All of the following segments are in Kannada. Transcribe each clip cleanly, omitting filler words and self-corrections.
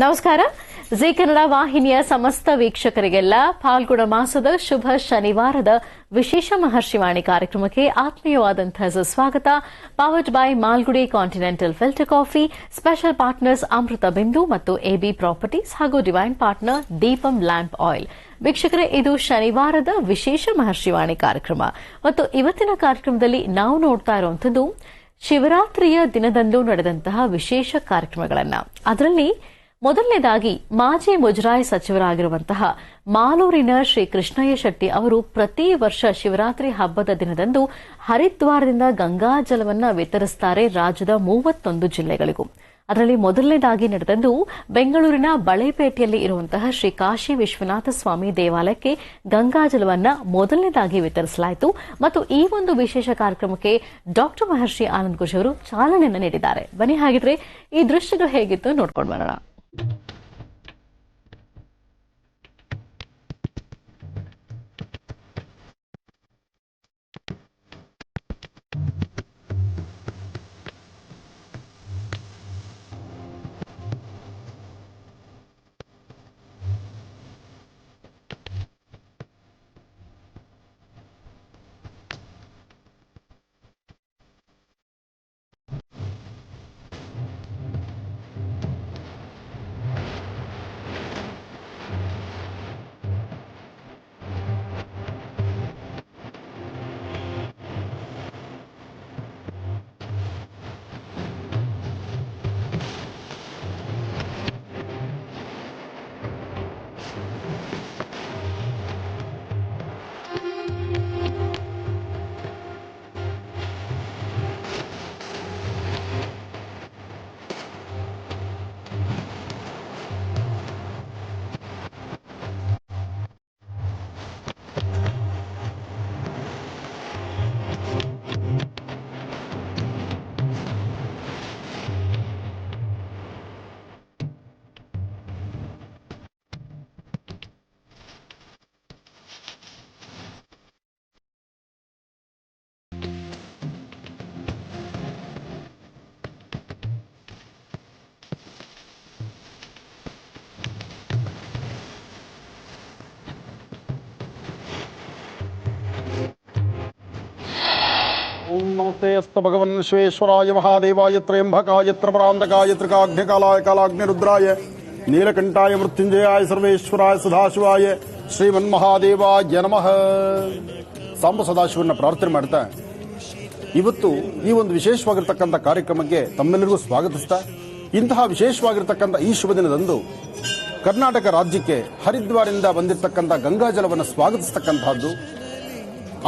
ನಮಸ್ಕಾರ. ಜಿ ಕನ್ನಡ ವಾಹಿನಿಯ ಸಮಸ್ತ ವೀಕ್ಷಕರಿಗೆಲ್ಲ ಫಾಲ್ಗುಣ ಮಾಸದ ಶುಭ ಶನಿವಾರದ ವಿಶೇಷ ಮಹರ್ಷಿವಾಣಿ ಕಾರ್ಯಕ್ರಮಕ್ಕೆ ಆತ್ಮೀಯವಾದಂತಹ ಸ್ವಾಗತ. Powered by Malgudi continental filter coffee, special partners Amrutha Bindu ಮತ್ತು ಎಬಿ ಪ್ರಾಪರ್ಟೀಸ್ ಹಾಗೂ divine partner Deepam lamp oil. ವೀಕ್ಷಕರೇ, ಇದು ಶನಿವಾರದ ವಿಶೇಷ ಮಹರ್ಷಿವಾಣಿ ಕಾರ್ಯಕ್ರಮ ಮತ್ತು ಇವತ್ತಿನ ಕಾರ್ಯಕ್ರಮದಲ್ಲಿ ನಾವು ನೋಡ್ತಾ ಇರುವಂತದ್ದು ಶಿವರಾತ್ರಿಯ ದಿನದಂದು ನಡೆದಂತಹ ವಿಶೇಷ ಕಾರ್ಯಕ್ರಮಗಳನ್ನು. ಅದರಲ್ಲಿ ಮೊದಲನೇದಾಗಿ ಮಾಜಿ ಮುಜರಾಯಿ ಸಚಿವರಾಗಿರುವಂತಹ ಮಾಲೂರಿನ ಶ್ರೀ ಕೃಷ್ಣಯ್ಯ ಶೆಟ್ಟಿ ಅವರು ಪ್ರತಿ ವರ್ಷ ಶಿವರಾತ್ರಿ ಹಬ್ಬದ ದಿನದಂದು ಹರಿದ್ವಾರದಿಂದ ಗಂಗಾಜಲವನ್ನು ವಿತರಿಸುತ್ತಾರೆ ರಾಜ್ಯದ 31 ಜಿಲ್ಲೆಗಳಿಗೂ. ಅದರಲ್ಲಿ ಮೊದಲನೇದಾಗಿ ನಡೆದದ್ದು ಬೆಂಗಳೂರಿನ ಬಳೆಪೇಟೆಯಲ್ಲಿ ಇರುವಂತಹ ಶ್ರೀ ಕಾಶಿ ವಿಶ್ವನಾಥ ಸ್ವಾಮಿ ದೇವಾಲಯಕ್ಕೆ ಗಂಗಾಜಲವನ್ನು ಮೊದಲನೇದಾಗಿ ವಿತರಿಸಲಾಯಿತು ಮತ್ತು ಈ ಒಂದು ವಿಶೇಷ ಕಾರ್ಯಕ್ರಮಕ್ಕೆ ಡಾಕ್ಟರ್ ಮಹರ್ಷಿ ಆನಂದ್ ಘೋಷ್ ಅವರು ಚಾಲನೆಯನ್ನು ನೀಡಿದ್ದಾರೆ. ಬನ್ನಿ, ಹಾಗಿದ್ರೆ ಈ ದೃಶ್ಯಗಳು ಹೇಗಿತ್ತು ನೋಡ್ಕೊಂಡು ಬರೋಣ. ओम नमस्ते अस्त भगवन् विश्वेश्वराय महादेवाय त्र्यंबकाय त्रिपुरांतकाय त्रिकाग्निकालाय कालाग्निरुद्राय नीलकंठाय मृत्युंजयाय सर्वेश्वराय सदाशिवाय ಶ್ರೀಮನ್ಮಹಾದೇವಾಯ ನಮಃ. ಸಾಂಬ ಸದಾಶಿವನ ಪ್ರಾರ್ಥನೆ ಮಾಡ್ತಾ ಇವತ್ತು ಈ ಒಂದು ವಿಶೇಷವಾಗಿರ್ತಕ್ಕಂಥ ಕಾರ್ಯಕ್ರಮಕ್ಕೆ ತಮ್ಮೆಲ್ಲರಿಗೂ ಸ್ವಾಗತಿಸ್ತಾ, ಇಂತಹ ವಿಶೇಷವಾಗಿರ್ತಕ್ಕಂಥ ಈ ಶುಭ ದಿನದಂದು ಕರ್ನಾಟಕ ರಾಜ್ಯಕ್ಕೆ ಹರಿದ್ವಾರದಿಂದ ಬಂದಿರತಕ್ಕಂಥ ಗಂಗಾಜಲವನ್ನು ಸ್ವಾಗತಿಸತಕ್ಕಂತಹದ್ದು,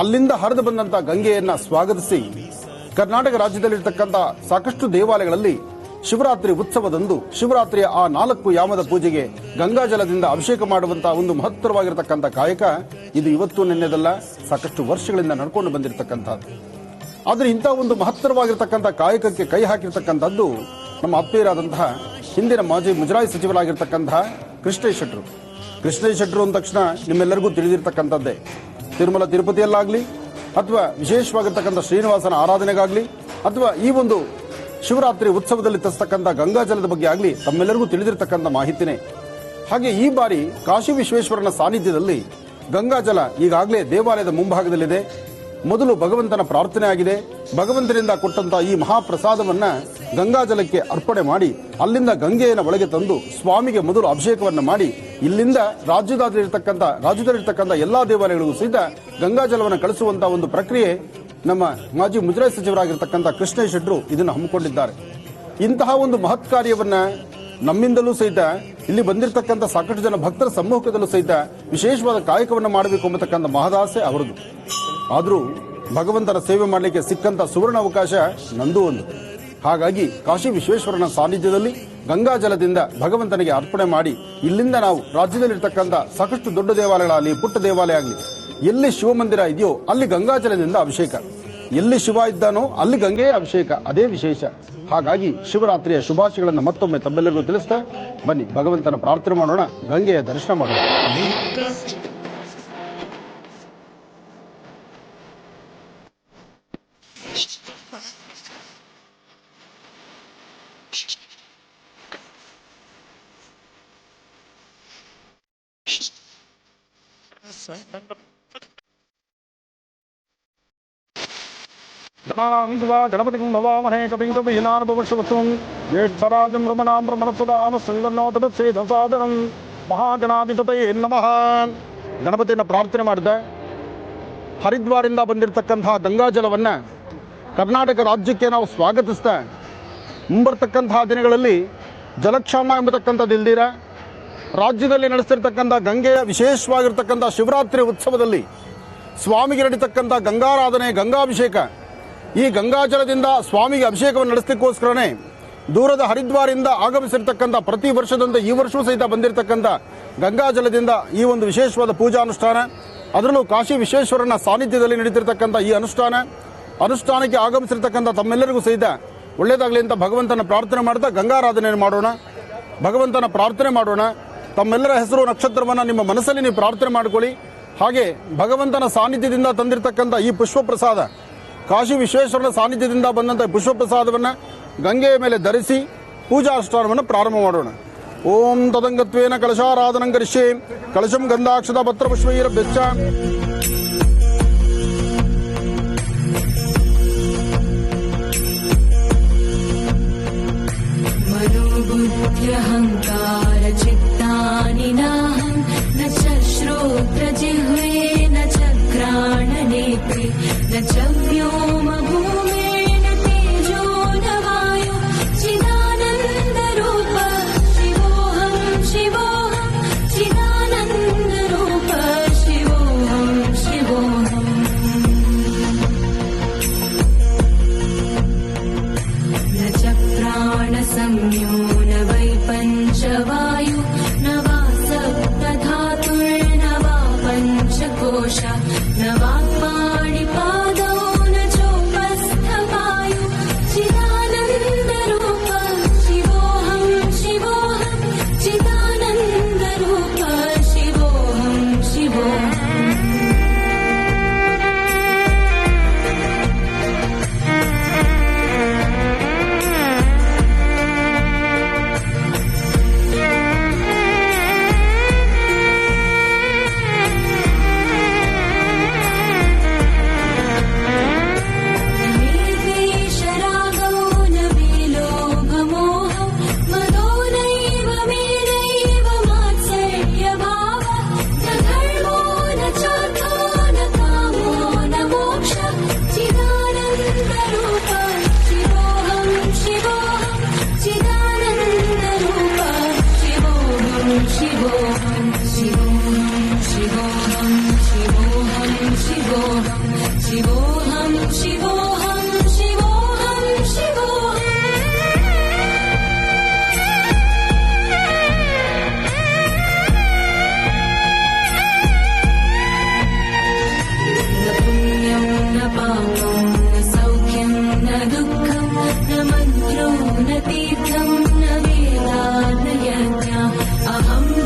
ಅಲ್ಲಿಂದ ಹರಿದು ಬಂದಂತಹ ಗಂಗೆಯನ್ನ ಸ್ವಾಗತಿಸಿ ಕರ್ನಾಟಕ ರಾಜ್ಯದಲ್ಲಿರ್ತಕ್ಕಂಥ ಸಾಕಷ್ಟು ದೇವಾಲಯಗಳಲ್ಲಿ ಶಿವರಾತ್ರಿ ಉತ್ಸವದಂದು ಶಿವರಾತ್ರಿಯ ಆ 4 ಯಾಮದ ಪೂಜೆಗೆ ಗಂಗಾಜಲದಿಂದ ಅಭಿಷೇಕ ಮಾಡುವಂತಹ ಒಂದು ಮಹತ್ತರವಾಗಿರತಕ್ಕಂಥ ಕಾಯಕ ಇದು ಇವತ್ತು ನಿನ್ನೆದಲ್ಲ, ಸಾಕಷ್ಟು ವರ್ಷಗಳಿಂದ ನಡ್ಕೊಂಡು ಬಂದಿರತಕ್ಕಂಥದ್ದು. ಆದರೆ ಇಂತಹ ಒಂದು ಮಹತ್ತರವಾಗಿರತಕ್ಕಂಥ ಕಾಯಕಕ್ಕೆ ಕೈ ಹಾಕಿರ್ತಕ್ಕಂಥದ್ದು ನಮ್ಮ ಆತ್ಮೀಯರಾದಂತಹ ಹಿಂದಿನ ಮಾಜಿ ಮುಜರಾಯಿ ಸಚಿವರಾಗಿರ್ತಕ್ಕಂತಹ ಕೃಷ್ಣಯ್ಯ ಶೆಟ್ಟರು. ಕೃಷ್ಣಯ್ಯ ಶೆಟ್ಟರು ಅಂದ ತಕ್ಷಣ ನಿಮ್ಮೆಲ್ಲರಿಗೂ ತಿಳಿದಿರ್ತಕ್ಕಂಥದ್ದೇ. ತಿರುಮಲ ತಿರುಪತಿಯಲ್ಲಾಗಲಿ ಅಥವಾ ವಿಶೇಷವಾಗಿರ್ತಕ್ಕಂಥ ಶ್ರೀನಿವಾಸನ ಆರಾಧನೆಗಾಗಲಿ ಅಥವಾ ಈ ಒಂದು ಶಿವರಾತ್ರಿ ಉತ್ಸವದಲ್ಲಿ ತರಿಸತಕ್ಕಂಥ ಗಂಗಾಜಲದ ಬಗ್ಗೆ ಆಗಲಿ ತಮ್ಮೆಲ್ಲರಿಗೂ ತಿಳಿದಿರತಕ್ಕಂಥ ಮಾಹಿತಿನೇ. ಹಾಗೆ ಈ ಬಾರಿ ಕಾಶಿ ವಿಶ್ವೇಶ್ವರನ ಸಾನ್ನಿಧ್ಯದಲ್ಲಿ ಗಂಗಾಜಲ ಈಗಾಗಲೇ ದೇವಾಲಯದ ಮುಂಭಾಗದಲ್ಲಿದೆ. ಮೊದಲು ಭಗವಂತನ ಪ್ರಾರ್ಥನೆ ಆಗಿದೆ. ಭಗವಂತನಿಂದ ಕೊಟ್ಟಂತಹ ಈ ಮಹಾಪ್ರಸಾದವನ್ನ ಗಂಗಾಜಲಕ್ಕೆ ಅರ್ಪಣೆ ಮಾಡಿ ಅಲ್ಲಿಂದ ಗಂಗೆಯನ್ನು ಒಳಗೆ ತಂದು ಸ್ವಾಮಿಗೆ ಮೊದಲು ಅಭಿಷೇಕವನ್ನು ಮಾಡಿ ಇಲ್ಲಿಂದ ರಾಜ್ಯದಲ್ಲಿರ್ತಕ್ಕಂಥ ಎಲ್ಲಾ ದೇವಾಲಯಗಳಿಗೂ ಸಹಿತ ಗಂಗಾಜಲವನ್ನು ಕಳಿಸುವಂತಹ ಒಂದು ಪ್ರಕ್ರಿಯೆ ನಮ್ಮ ಮಾಜಿ ಮುಜರಾಯಿ ಸಚಿವರಾಗಿರ್ತಕ್ಕಂಥ ಕೃಷ್ಣಯ್ಯ ಶೆಟ್ಟರು ಇದನ್ನು ಹಮ್ಮಿಕೊಂಡಿದ್ದಾರೆ. ಇಂತಹ ಒಂದು ಮಹತ್ ಕಾರ್ಯವನ್ನ ನಮ್ಮಿಂದಲೂ ಸಹಿತ ಇಲ್ಲಿ ಬಂದಿರತಕ್ಕಂಥ ಸಾಕಷ್ಟು ಜನ ಭಕ್ತರ ಸಮ್ಮುಖದಲ್ಲೂ ಸಹಿತ ವಿಶೇಷವಾದ ಕಾಯಕವನ್ನು ಮಾಡಬೇಕು ಎಂಬತಕ್ಕಂಥ ಮಹದಾಸೆ ಅವರದು. ಆದರೂ ಭಗವಂತನ ಸೇವೆ ಮಾಡಲಿಕ್ಕೆ ಸಿಕ್ಕಂತ ಸುವರ್ಣ ಅವಕಾಶ ನಂದು ಒಂದು. ಹಾಗಾಗಿ ಕಾಶಿ ವಿಶ್ವೇಶ್ವರನ ಸಾನ್ನಿಧ್ಯದಲ್ಲಿ ಗಂಗಾಜಲದಿಂದ ಭಗವಂತನಿಗೆ ಅರ್ಪಣೆ ಮಾಡಿ ಇಲ್ಲಿಂದ ನಾವು ರಾಜ್ಯದಲ್ಲಿರ್ತಕ್ಕಂಥ ಸಾಕಷ್ಟು ದೊಡ್ಡ ದೇವಾಲಯಗಳಾಗಲಿ ಪುಟ್ಟ ದೇವಾಲಯ ಆಗಲಿ ಎಲ್ಲಿ ಶಿವಮಂದಿರ ಇದೆಯೋ ಅಲ್ಲಿ ಗಂಗಾಜಲದಿಂದ ಅಭಿಷೇಕ, ಎಲ್ಲಿ ಶಿವ ಇದ್ದಾನೋ ಅಲ್ಲಿ ಗಂಗೆಯ ಅಭಿಷೇಕ, ಅದೇ ವಿಶೇಷ. ಹಾಗಾಗಿ ಶಿವರಾತ್ರಿಯ ಶುಭಾಶಯಗಳನ್ನು ಮತ್ತೊಮ್ಮೆ ತಮ್ಮೆಲ್ಲರಿಗೂ ತಿಳಿಸ್ತಾ ಬನ್ನಿ ಭಗವಂತನ ಪ್ರಾರ್ಥನೆ ಮಾಡೋಣ, ಗಂಗೆಯ ದರ್ಶನ ಮಾಡೋಣ. ಗಣಪತಿ ನವಾಮಹೇ ಕಪಿಂ ಕಪಿಹಿನಾನುಭವಶ್ವತ್ವಂ ಜ್ಯೇಷ್ಠರಾಜಂ ರಮಣಾಂ ಬ್ರಹ್ಮಣಸ್ವದಾಮ ಸಂಗನ್ನೋತದತ್ಸೇದಸಾದನಂ ಮಹಾಗಣಾಧಿಪತಯೇ ನಮಃ. ಗಣಪತಿಯನ್ನು ಪ್ರಾರ್ಥನೆ ಮಾಡಿದೆ. ಹರಿದ್ವಾರಿಂದ ಬಂದಿರತಕ್ಕಂತಹ ಗಂಗಾಜಲವನ್ನು ಕರ್ನಾಟಕ ರಾಜ್ಯಕ್ಕೆ ನಾವು ಸ್ವಾಗತಿಸ್ತಾ ಮುಂಬರ್ತಕ್ಕಂತಹ ದಿನಗಳಲ್ಲಿ ಜಲಕ್ಷಾಮ ಎಂಬತಕ್ಕಂಥದ್ದು ಇಲ್ದಿರ ರಾಜ್ಯದಲ್ಲಿ ನಡೆಸ್ತಿರ್ತಕ್ಕಂಥ ಗಂಗೆಯ ವಿಶೇಷವಾಗಿರ್ತಕ್ಕಂಥ ಶಿವರಾತ್ರಿ ಉತ್ಸವದಲ್ಲಿ ಸ್ವಾಮಿಗೆ ನಡೀತಕ್ಕಂಥ ಗಂಗಾರಾಧನೆ, ಗಂಗಾಭಿಷೇಕ, ಈ ಗಂಗಾಜಲದಿಂದ ಸ್ವಾಮಿಗೆ ಅಭಿಷೇಕವನ್ನು ನಡೆಸಲಿಕ್ಕೋಸ್ಕರನೇ ದೂರದ ಹರಿದ್ವಾರದಿಂದ ಆಗಮಿಸಿರ್ತಕ್ಕಂಥ ಪ್ರತಿ ವರ್ಷದಂತೆ ಈ ವರ್ಷವೂ ಸಹಿತ ಬಂದಿರತಕ್ಕಂಥ ಗಂಗಾಜಲದಿಂದ ಈ ಒಂದು ವಿಶೇಷವಾದ ಪೂಜಾನುಷ್ಠಾನ, ಅದರಲ್ಲೂ ಕಾಶಿ ವಿಶ್ವೇಶ್ವರನ ಸಾನ್ನಿಧ್ಯದಲ್ಲಿ ನಡೀತಿರ್ತಕ್ಕಂಥ ಈ ಅನುಷ್ಠಾನಕ್ಕೆ ಆಗಮಿಸಿರ್ತಕ್ಕಂಥ ತಮ್ಮೆಲ್ಲರಿಗೂ ಸಹಿತ ಒಳ್ಳೆಯದಾಗಲಿ ಅಂತ ಭಗವಂತನ ಪ್ರಾರ್ಥನೆ ಮಾಡ್ತಾ ಗಂಗಾರಾಧನೆಯನ್ನು ಮಾಡೋಣ. ಭಗವಂತನ ಪ್ರಾರ್ಥನೆ ಮಾಡೋಣ. ತಮ್ಮೆಲ್ಲರ ಹೆಸರು ನಕ್ಷತ್ರವನ್ನು ನಿಮ್ಮ ಮನಸ್ಸಲ್ಲಿ ನೀವು ಪ್ರಾರ್ಥನೆ ಮಾಡಿಕೊಳ್ಳಿ. ಹಾಗೆ ಭಗವಂತನ ಸಾನ್ನಿಧ್ಯದಿಂದ ತಂದಿರತಕ್ಕಂಥ ಈ ಪುಷ್ಪ ಪ್ರಸಾದ, ಕಾಶಿ ವಿಶ್ವೇಶ್ವರನ ಸಾನ್ನಿಧ್ಯದಿಂದ ಬಂದಂಥ ಪುಷ್ಪ ಪ್ರಸಾದವನ್ನು ಗಂಗೆಯ ಮೇಲೆ ಧರಿಸಿ ಪೂಜಾನುಷ್ಠಾನವನ್ನು ಪ್ರಾರಂಭ ಮಾಡೋಣ. ಓಂ ತದಂಗತ್ವೇನ ಕಳಶಾರಾಧನಂ ಕರಿಷ್ಯೆ ಕಳಶಂ ಗಂಧಾಕ್ಷತ ಪತ್ರ ಪುಷ್ಪೈರಭ್ಯಶ್ಚ मनोबुद्ध्यहङ्कार चित्तानि नाहं न च श्रोत्रजिह्वे न च घ्राणनेत्रे न च व्योमभूमेन तेजो न वायु चिदानन्दरूप शिवोऽहं शिवोऽहं चिदानन्दरूप शिवोऽहं शिवोऽहम् न च प्राणसंज्ञो न वै पञ्चवायु न वा सप्तधातुर्न वा पञ्चकोश न वा पाणिपादौ न चोपस्थवायु चिदानन्दरूप शिवोऽहं शिवोऽहं चिदानन्दरूप शिवोऽहं शिवोऽहम्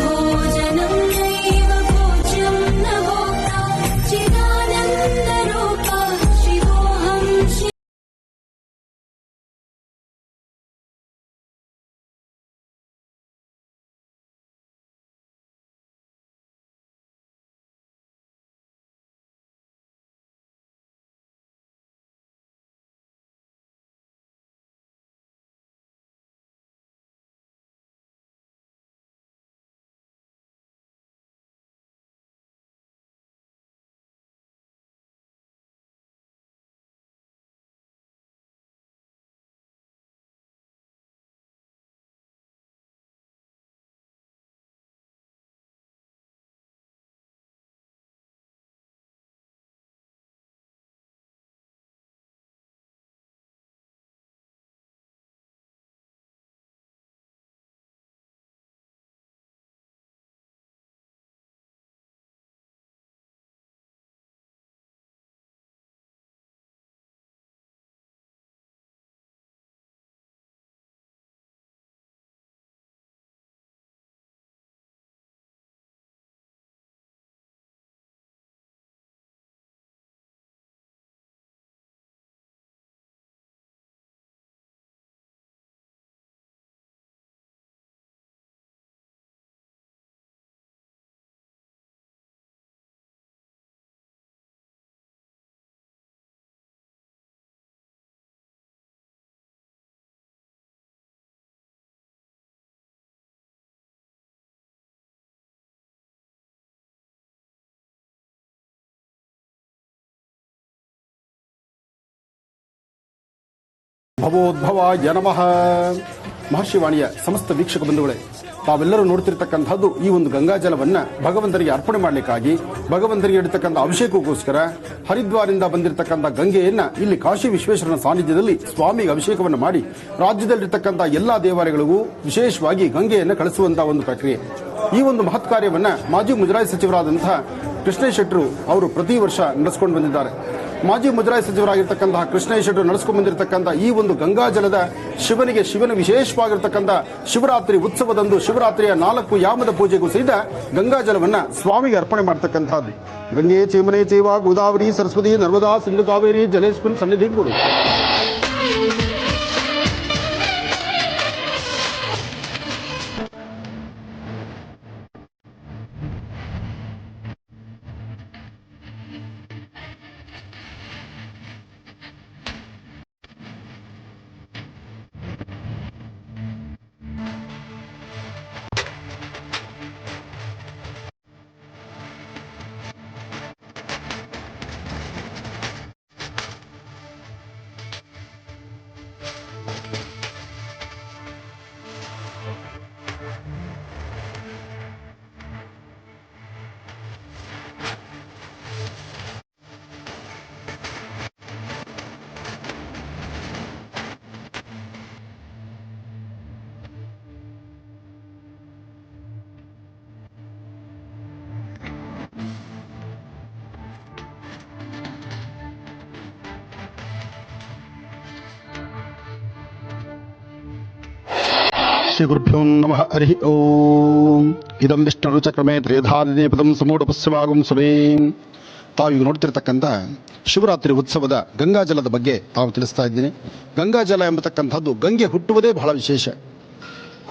भोजनं नैव भोज्यं न भोक्ता चिदानन्दरूप ಭವೋದ್ಭವಾಯ ನಮಃ. ಮಹರ್ಷಿವಾಣಿಯ ಸಮಸ್ತ ವೀಕ್ಷಕ ಬಂಧುಗಳೇ, ತಾವೆಲ್ಲರೂ ನೋಡ್ತಿರ್ತಕ್ಕಂಥದ್ದು ಈ ಒಂದು ಗಂಗಾಜಲವನ್ನ ಭಗವಂತನಿಗೆ ಅರ್ಪಣೆ ಮಾಡಲಿಕ್ಕಾಗಿ, ಭಗವಂತನಿಗೆ ಇಡತಕ್ಕಂಥ ಅಭಿಷೇಕಕ್ಕೋಸ್ಕರ ಹರಿದ್ವಾರದಿಂದ ಬಂದಿರತಕ್ಕಂಥ ಗಂಗೆಯನ್ನ ಇಲ್ಲಿ ಕಾಶಿ ವಿಶ್ವೇಶ್ವರನ ಸಾನ್ನಿಧ್ಯದಲ್ಲಿ ಸ್ವಾಮಿಗೆ ಅಭಿಷೇಕವನ್ನು ಮಾಡಿ ರಾಜ್ಯದಲ್ಲಿರ್ತಕ್ಕಂಥ ಎಲ್ಲಾ ದೇವಾಲಯಗಳಿಗೂ ವಿಶೇಷವಾಗಿ ಗಂಗೆಯನ್ನು ಕಳಿಸುವಂತಹ ಒಂದು ಪ್ರಕ್ರಿಯೆ. ಈ ಒಂದು ಮಹತ್ ಕಾರ್ಯವನ್ನ ಮಾಜಿ ಮುಜರಾಯಿ ಸಚಿವರಾದಂತಹ ಕೃಷ್ಣೇಶ್ ಶೆಟ್ಟರು ಅವರು ಪ್ರತಿ ವರ್ಷ ನಡೆಸಿಕೊಂಡು ಬಂದಿದ್ದಾರೆ. ಮಾಜಿ ಮುಜರಾಯಿ ಸಚಿವರಾಗಿರ್ತಕ್ಕಂತಹ ಕೃಷ್ಣೇಶ್ ಶೆಟ್ಟರು ನಡೆಸಿಕೊಂಡು ಬಂದಿರತಕ್ಕಂಥ ಈ ಒಂದು ಗಂಗಾಜಲದ ಶಿವನ ವಿಶೇಷವಾಗಿರ್ತಕ್ಕಂಥ ಶಿವರಾತ್ರಿ ಉತ್ಸವದಂದು ಶಿವರಾತ್ರಿಯ 4 ಯಾಮದ ಪೂಜೆಗೂ ಸಹಿತ ಗಂಗಾಜಲವನ್ನ ಸ್ವಾಮಿಗೆ ಅರ್ಪಣೆ ಮಾಡತಕ್ಕಂಥದ್ದು. ಗಂಗೆ ಚೇಮನೆ ಚೇವ ಗೋದಾವರಿ ಸರಸ್ವತಿ ನರ್ಮದಾ ಸಿಂಧು ಕಾವೇರಿ ಜಲೇಸ್ಮಿನ್ ಸನ್ನಿಧಿ ಕೊಡು. ಶ್ರೀ ಗುರುಭ್ಯೋ ನಮಃ. ಹರಿ ಓಂ. ಇದಂ ವಿಷ್ಣು ಚಕ್ರಮೇ ತ್ರೇಧಾದಿನೇ ಪದಂ ಸಮೂಢಪಸ್ಯವಾಗುಂ ಸುರೇಂ. ತಾವು ನೋಡ್ತಿರ್ತಕ್ಕಂಥ ಶಿವರಾತ್ರಿ ಉತ್ಸವದ ಗಂಗಾಜಲದ ಬಗ್ಗೆ ತಾವು ತಿಳಿಸ್ತಾ ಇದ್ದೀನಿ. ಗಂಗಾಜಲ ಎಂಬತಕ್ಕಂಥದ್ದು ಗಂಗೆ ಹುಟ್ಟುವುದೇ ಬಹಳ ವಿಶೇಷ.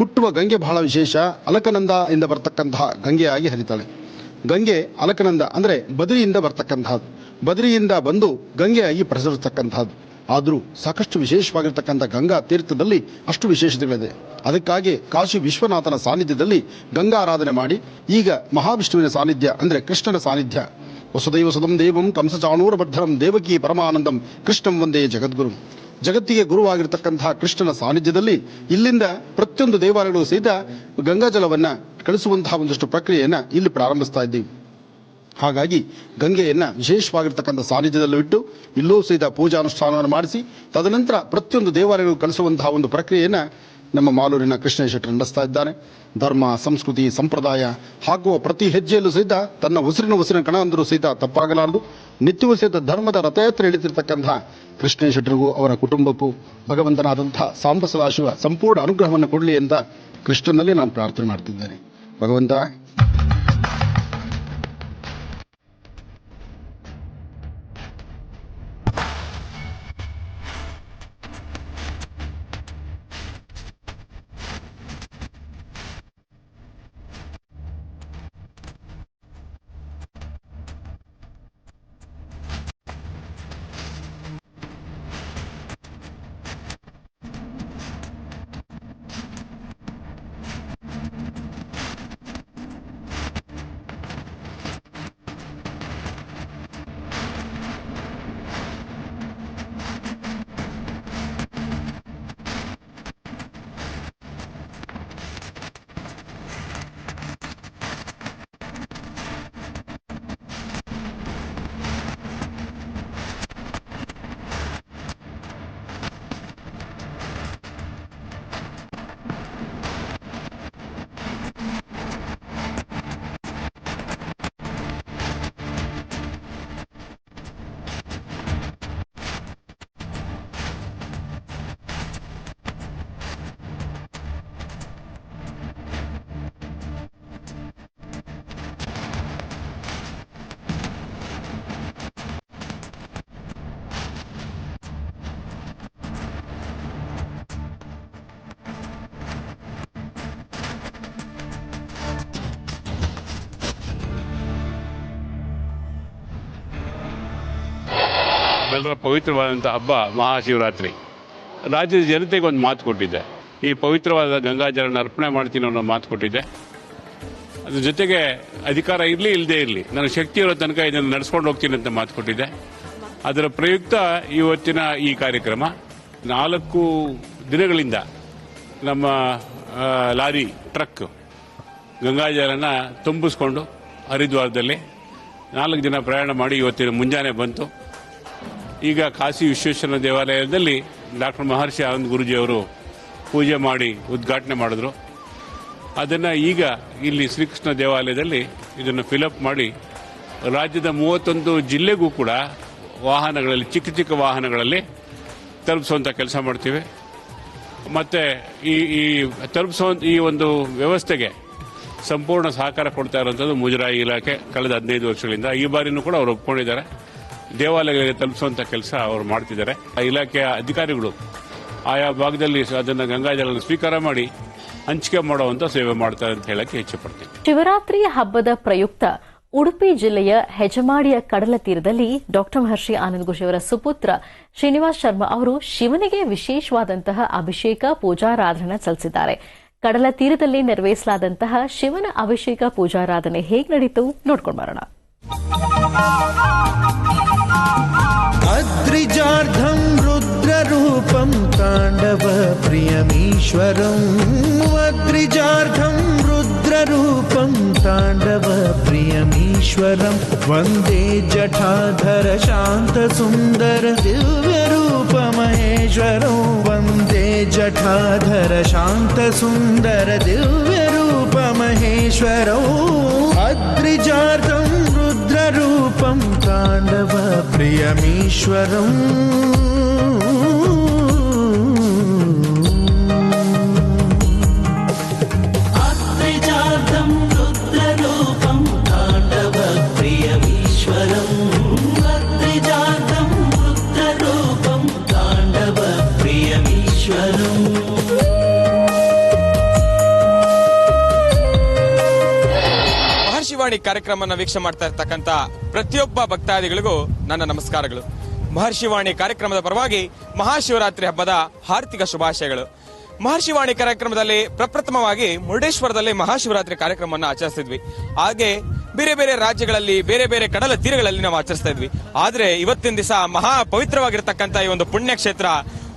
ಹುಟ್ಟುವ ಗಂಗೆ ಬಹಳ ವಿಶೇಷ. ಅಲಕನಂದ ಇಂದ ಬರ್ತಕ್ಕಂತಹ ಗಂಗೆಯಾಗಿ ಹರಿತಾಳೆ. ಗಂಗೆ ಅಲಕನಂದ ಅಂದರೆ ಬದರಿಯಿಂದ ಬರ್ತಕ್ಕಂಥದ್ದು. ಬದರಿಯಿಂದ ಬಂದು ಗಂಗೆಯಾಗಿ ಪ್ರಸರಿಸ್ತಕ್ಕಂಥದ್ದು. ಆದರೂ ಸಾಕಷ್ಟು ವಿಶೇಷವಾಗಿರ್ತಕ್ಕಂಥ ಗಂಗಾ ತೀರ್ಥದಲ್ಲಿ ಅಷ್ಟು ವಿಶೇಷತೆಗಳಿದೆ. ಅದಕ್ಕಾಗಿ ಕಾಶಿ ವಿಶ್ವನಾಥನ ಸಾನ್ನಿಧ್ಯದಲ್ಲಿ ಗಂಗಾ ಆರಾಧನೆ ಮಾಡಿ ಈಗ ಮಹಾವಿಷ್ಣುವಿನ ಸಾನ್ನಿಧ್ಯ ಅಂದರೆ ಕೃಷ್ಣನ ಸಾನ್ನಿಧ್ಯ. ವಸುದೈವ ಸುಧಂ ದೇವಂ ಕಂಸಚಾಣೂರಬರ್ಧನಂ ದೇವಕಿ ಪರಮಾನಂದಂ ಕೃಷ್ಣಂ ವಂದೇ ಜಗದ್ಗುರು. ಜಗತ್ತಿಗೆ ಗುರುವಾಗಿರ್ತಕ್ಕಂತಹ ಕೃಷ್ಣನ ಸಾನ್ನಿಧ್ಯದಲ್ಲಿ ಇಲ್ಲಿಂದ ಪ್ರತಿಯೊಂದು ದೇವಾಲಯಗಳು ಸಹಿತ ಗಂಗಾಜಲವನ್ನ ಕಳಿಸುವಂತಹ ಒಂದಷ್ಟು ಪ್ರಕ್ರಿಯೆಯನ್ನು ಇಲ್ಲಿ ಪ್ರಾರಂಭಿಸ್ತಾ ಇದ್ದೀವಿ. ಹಾಗಾಗಿ ಗಂಗೆಯನ್ನ ವಿಶೇಷವಾಗಿರ್ತಕ್ಕಂಥ ಸಾನ್ನಿಧ್ಯದಲ್ಲೂ ಇಟ್ಟು ಇಲ್ಲೂ ಸಹಿತ ಪೂಜಾನುಷ್ಠಾನವನ್ನು ಮಾಡಿಸಿ ತದನಂತರ ಪ್ರತಿಯೊಂದು ದೇವಾಲಯಗಳು ಕಳಿಸುವಂತಹ ಒಂದು ಪ್ರಕ್ರಿಯೆಯನ್ನು ನಮ್ಮ ಮಾಲೂರಿನ ಕೃಷ್ಣೇಶ್ ಶೆಟ್ಟರು ನಡೆಸ್ತಾ ಇದ್ದಾರೆ. ಧರ್ಮ, ಸಂಸ್ಕೃತಿ, ಸಂಪ್ರದಾಯ ಹಾಕುವ ಪ್ರತಿ ಹೆಜ್ಜೆಯಲ್ಲೂ ಸಹಿತ ತನ್ನ ಉಸಿರಿನ ಕಣ ಅಂದರೂ ಸಹಿತ ತಪ್ಪಾಗಲಾರದು. ನಿತ್ಯವೂ ಸಹಿತ ಧರ್ಮದ ರಥಯಾತ್ರೆ ಇಳಿತಿರ್ತಕ್ಕಂತಹ ಕೃಷ್ಣೇಶ್ ಶೆಟ್ಟರಿಗೂ ಅವರ ಕುಟುಂಬಕ್ಕೂ ಭಗವಂತನಾದಂತಹ ಸಾಂಬ ಸದಾಶಿವ ಸಂಪೂರ್ಣ ಅನುಗ್ರಹವನ್ನು ಕೊಡಲಿ ಅಂತ ಕೃಷ್ಣನಲ್ಲಿ ನಾನು ಪ್ರಾರ್ಥನೆ ಮಾಡ್ತಿದ್ದೇನೆ. ಭಗವಂತ ಎಲ್ಲರ ಪವಿತ್ರವಾದಂಥ ಹಬ್ಬ ಮಹಾಶಿವರಾತ್ರಿ. ರಾಜ್ಯದ ಜನತೆಗೆ ಒಂದು ಮಾತು ಕೊಟ್ಟಿದ್ದೆ, ಈ ಪವಿತ್ರವಾದ ಗಂಗಾಜಲನ ಅರ್ಪಣೆ ಮಾಡ್ತೀನಿ ಅನ್ನೋ ಮಾತು ಕೊಟ್ಟಿದ್ದೆ. ಅದ್ರ ಜೊತೆಗೆ ಅಧಿಕಾರ ಇರಲಿ ಇಲ್ಲದೇ ಇರಲಿ ನನ್ನ ಶಕ್ತಿ ಇರೋ ತನಕ ಇದನ್ನು ನಡೆಸ್ಕೊಂಡು ಹೋಗ್ತೀನಿ ಅಂತ ಮಾತು ಕೊಟ್ಟಿದ್ದೆ. ಅದರ ಪ್ರಯುಕ್ತ ಇವತ್ತಿನ ಈ ಕಾರ್ಯಕ್ರಮ 4 ದಿನಗಳಿಂದ ನಮ್ಮ ಲಾರಿ ಟ್ರಕ್ ಗಂಗಾಜಲನ ತುಂಬಿಸ್ಕೊಂಡು ಹರಿದ್ವಾರದಲ್ಲಿ 4 ದಿನ ಪ್ರಯಾಣ ಮಾಡಿ ಇವತ್ತಿನ ಮುಂಜಾನೆ ಬಂತು. ಈಗ ಕಾಶಿ ವಿಶ್ವೇಶ್ವರ ದೇವಾಲಯದಲ್ಲಿ ಡಾಕ್ಟರ್ ಮಹರ್ಷಿ ಆನಂದ್ ಗುರೂಜಿಯವರು ಪೂಜೆ ಮಾಡಿ ಉದ್ಘಾಟನೆ ಮಾಡಿದ್ರು. ಅದನ್ನು ಈಗ ಇಲ್ಲಿ ಶ್ರೀಕೃಷ್ಣ ದೇವಾಲಯದಲ್ಲಿ ಇದನ್ನು ಫಿಲಪ್ ಮಾಡಿ ರಾಜ್ಯದ 31 ಜಿಲ್ಲೆಗೂ ಕೂಡ ವಾಹನಗಳಲ್ಲಿ ಚಿಕ್ಕ ಚಿಕ್ಕ ವಾಹನಗಳಲ್ಲಿ ತಲುಪಿಸುವಂಥ ಕೆಲಸ ಮಾಡ್ತೀವಿ. ಮತ್ತು ಈ ತಲುಪಿಸುವ ಈ ಒಂದು ವ್ಯವಸ್ಥೆಗೆ ಸಂಪೂರ್ಣ ಸಹಕಾರ ಕೊಡ್ತಾ ಇರುವಂಥದ್ದು ಮುಜರಾಯಿ ಇಲಾಖೆ ಕಳೆದ 15 ವರ್ಷಗಳಿಂದ. ಈ ಬಾರಿನೂ ಕೂಡ ಅವರು ಒಪ್ಕೊಂಡಿದ್ದಾರೆ. ದೇವಾಲಯಗಳಿಗೆ ತಲುಪಿಸುವಂಥ ಕೆಲಸ ಅವರು ಮಾಡ್ತಿದ್ದಾರೆ. ಆ ಇಲಾಖೆಯ ಅಧಿಕಾರಿಗಳು ಆಯಾ ಭಾಗದಲ್ಲಿ ಅದನ್ನು ಗಂಗಾಜಲವನ್ನು ಸ್ವೀಕಾರ ಮಾಡಿ ಹಂಚಿಕೆ ಮಾಡುವಂಥ ಸೇವೆ ಮಾಡ್ತಾರೆ ಅಂತ ಹೇಳಕ್ಕೆ ಇಚ್ಛೆಪಡ್ತೀನಿ. ಶಿವರಾತ್ರಿ ಹಬ್ಬದ ಪ್ರಯುಕ್ತ ಉಡುಪಿ ಜಿಲ್ಲೆಯ ಹೆಜಮಾಡಿಯ ಕಡಲ ತೀರದಲ್ಲಿ ಡಾಕ್ಟರ್ ಮಹರ್ಷಿ ಆನಂದ್ ಗುರೂಜಿಯವರ ಸುಪುತ್ರ ಶ್ರೀನಿವಾಸ್ ಶರ್ಮಾ ಅವರು ಶಿವನಿಗೆ ವಿಶೇಷವಾದಂತಹ ಅಭಿಷೇಕ ಪೂಜಾರಾಧನೆ ಸಲ್ಲಿಸಿದ್ದಾರೆ. ಕಡಲ ತೀರದಲ್ಲಿ ನೆರವೇರಿಸಲಾದಂತಹ ಶಿವನ ಅಭಿಷೇಕ ಪೂಜಾರಾಧನೆ ಹೇಗೆ ನಡೀತು ನೋಡ್ಕೊಂಡು ಬರೋಣ. अद्रिजार्धं रुद्ररूपं ताण्डव प्रियमीश्वरम् अद्रिजार्धं रुद्ररूपं ताण्डव प्रियमीश्वरं वन्दे जटाधर शान्तसुन्दर दिव्यरूपमहेश्वरं वन्दे जटाधर शान्तसुन्दर दिव्यरूपमहेश्वरौ अद्रिजार्धं रुद्ररूपं ताण्डव प्रियमीश्वरम् अद्रिजार्धं रुद्ररूपं ताण्डव प्रियमीश्वरम् अद्रिजार्धं रुद्ररूपं ताण्डव प्रियमीश्वरम्. ಮಹರ್ಷಿವಾಣಿ ಕಾರ್ಯಕ್ರಮವನ್ನು ವೀಕ್ಷಣೆ ಮಾಡ್ತಾ ಇರ್ತಕ್ಕಂಥ ಪ್ರತಿಯೊಬ್ಬ ಭಕ್ತಾದಿಗಳಿಗೂ ನನ್ನ ನಮಸ್ಕಾರಗಳು. ಮಹರ್ಷಿವಾಣಿ ಕಾರ್ಯಕ್ರಮದ ಪರವಾಗಿ ಮಹಾಶಿವರಾತ್ರಿ ಹಬ್ಬದ ಹಾರ್ದಿಕ ಶುಭಾಶಯಗಳು. ಮಹರ್ಷಿವಾಣಿ ಕಾರ್ಯಕ್ರಮದಲ್ಲಿ ಪ್ರಪ್ರಥಮವಾಗಿ ಮುರುಡೇಶ್ವರದಲ್ಲಿ ಮಹಾಶಿವರಾತ್ರಿ ಕಾರ್ಯಕ್ರಮವನ್ನು ಆಚರಿಸಿದ್ವಿ. ಹಾಗೆ ಬೇರೆ ಬೇರೆ ರಾಜ್ಯಗಳಲ್ಲಿ ಬೇರೆ ಬೇರೆ ಕಡಲ ತೀರಗಳಲ್ಲಿ ನಾವು ಆಚರಿಸ್ತಾ ಇದ್ವಿ. ಆದ್ರೆ ಇವತ್ತಿನ ದಿವಸ ಮಹಾ ಪವಿತ್ರವಾಗಿರ್ತಕ್ಕಂಥ ಈ ಒಂದು ಪುಣ್ಯ ಕ್ಷೇತ್ರ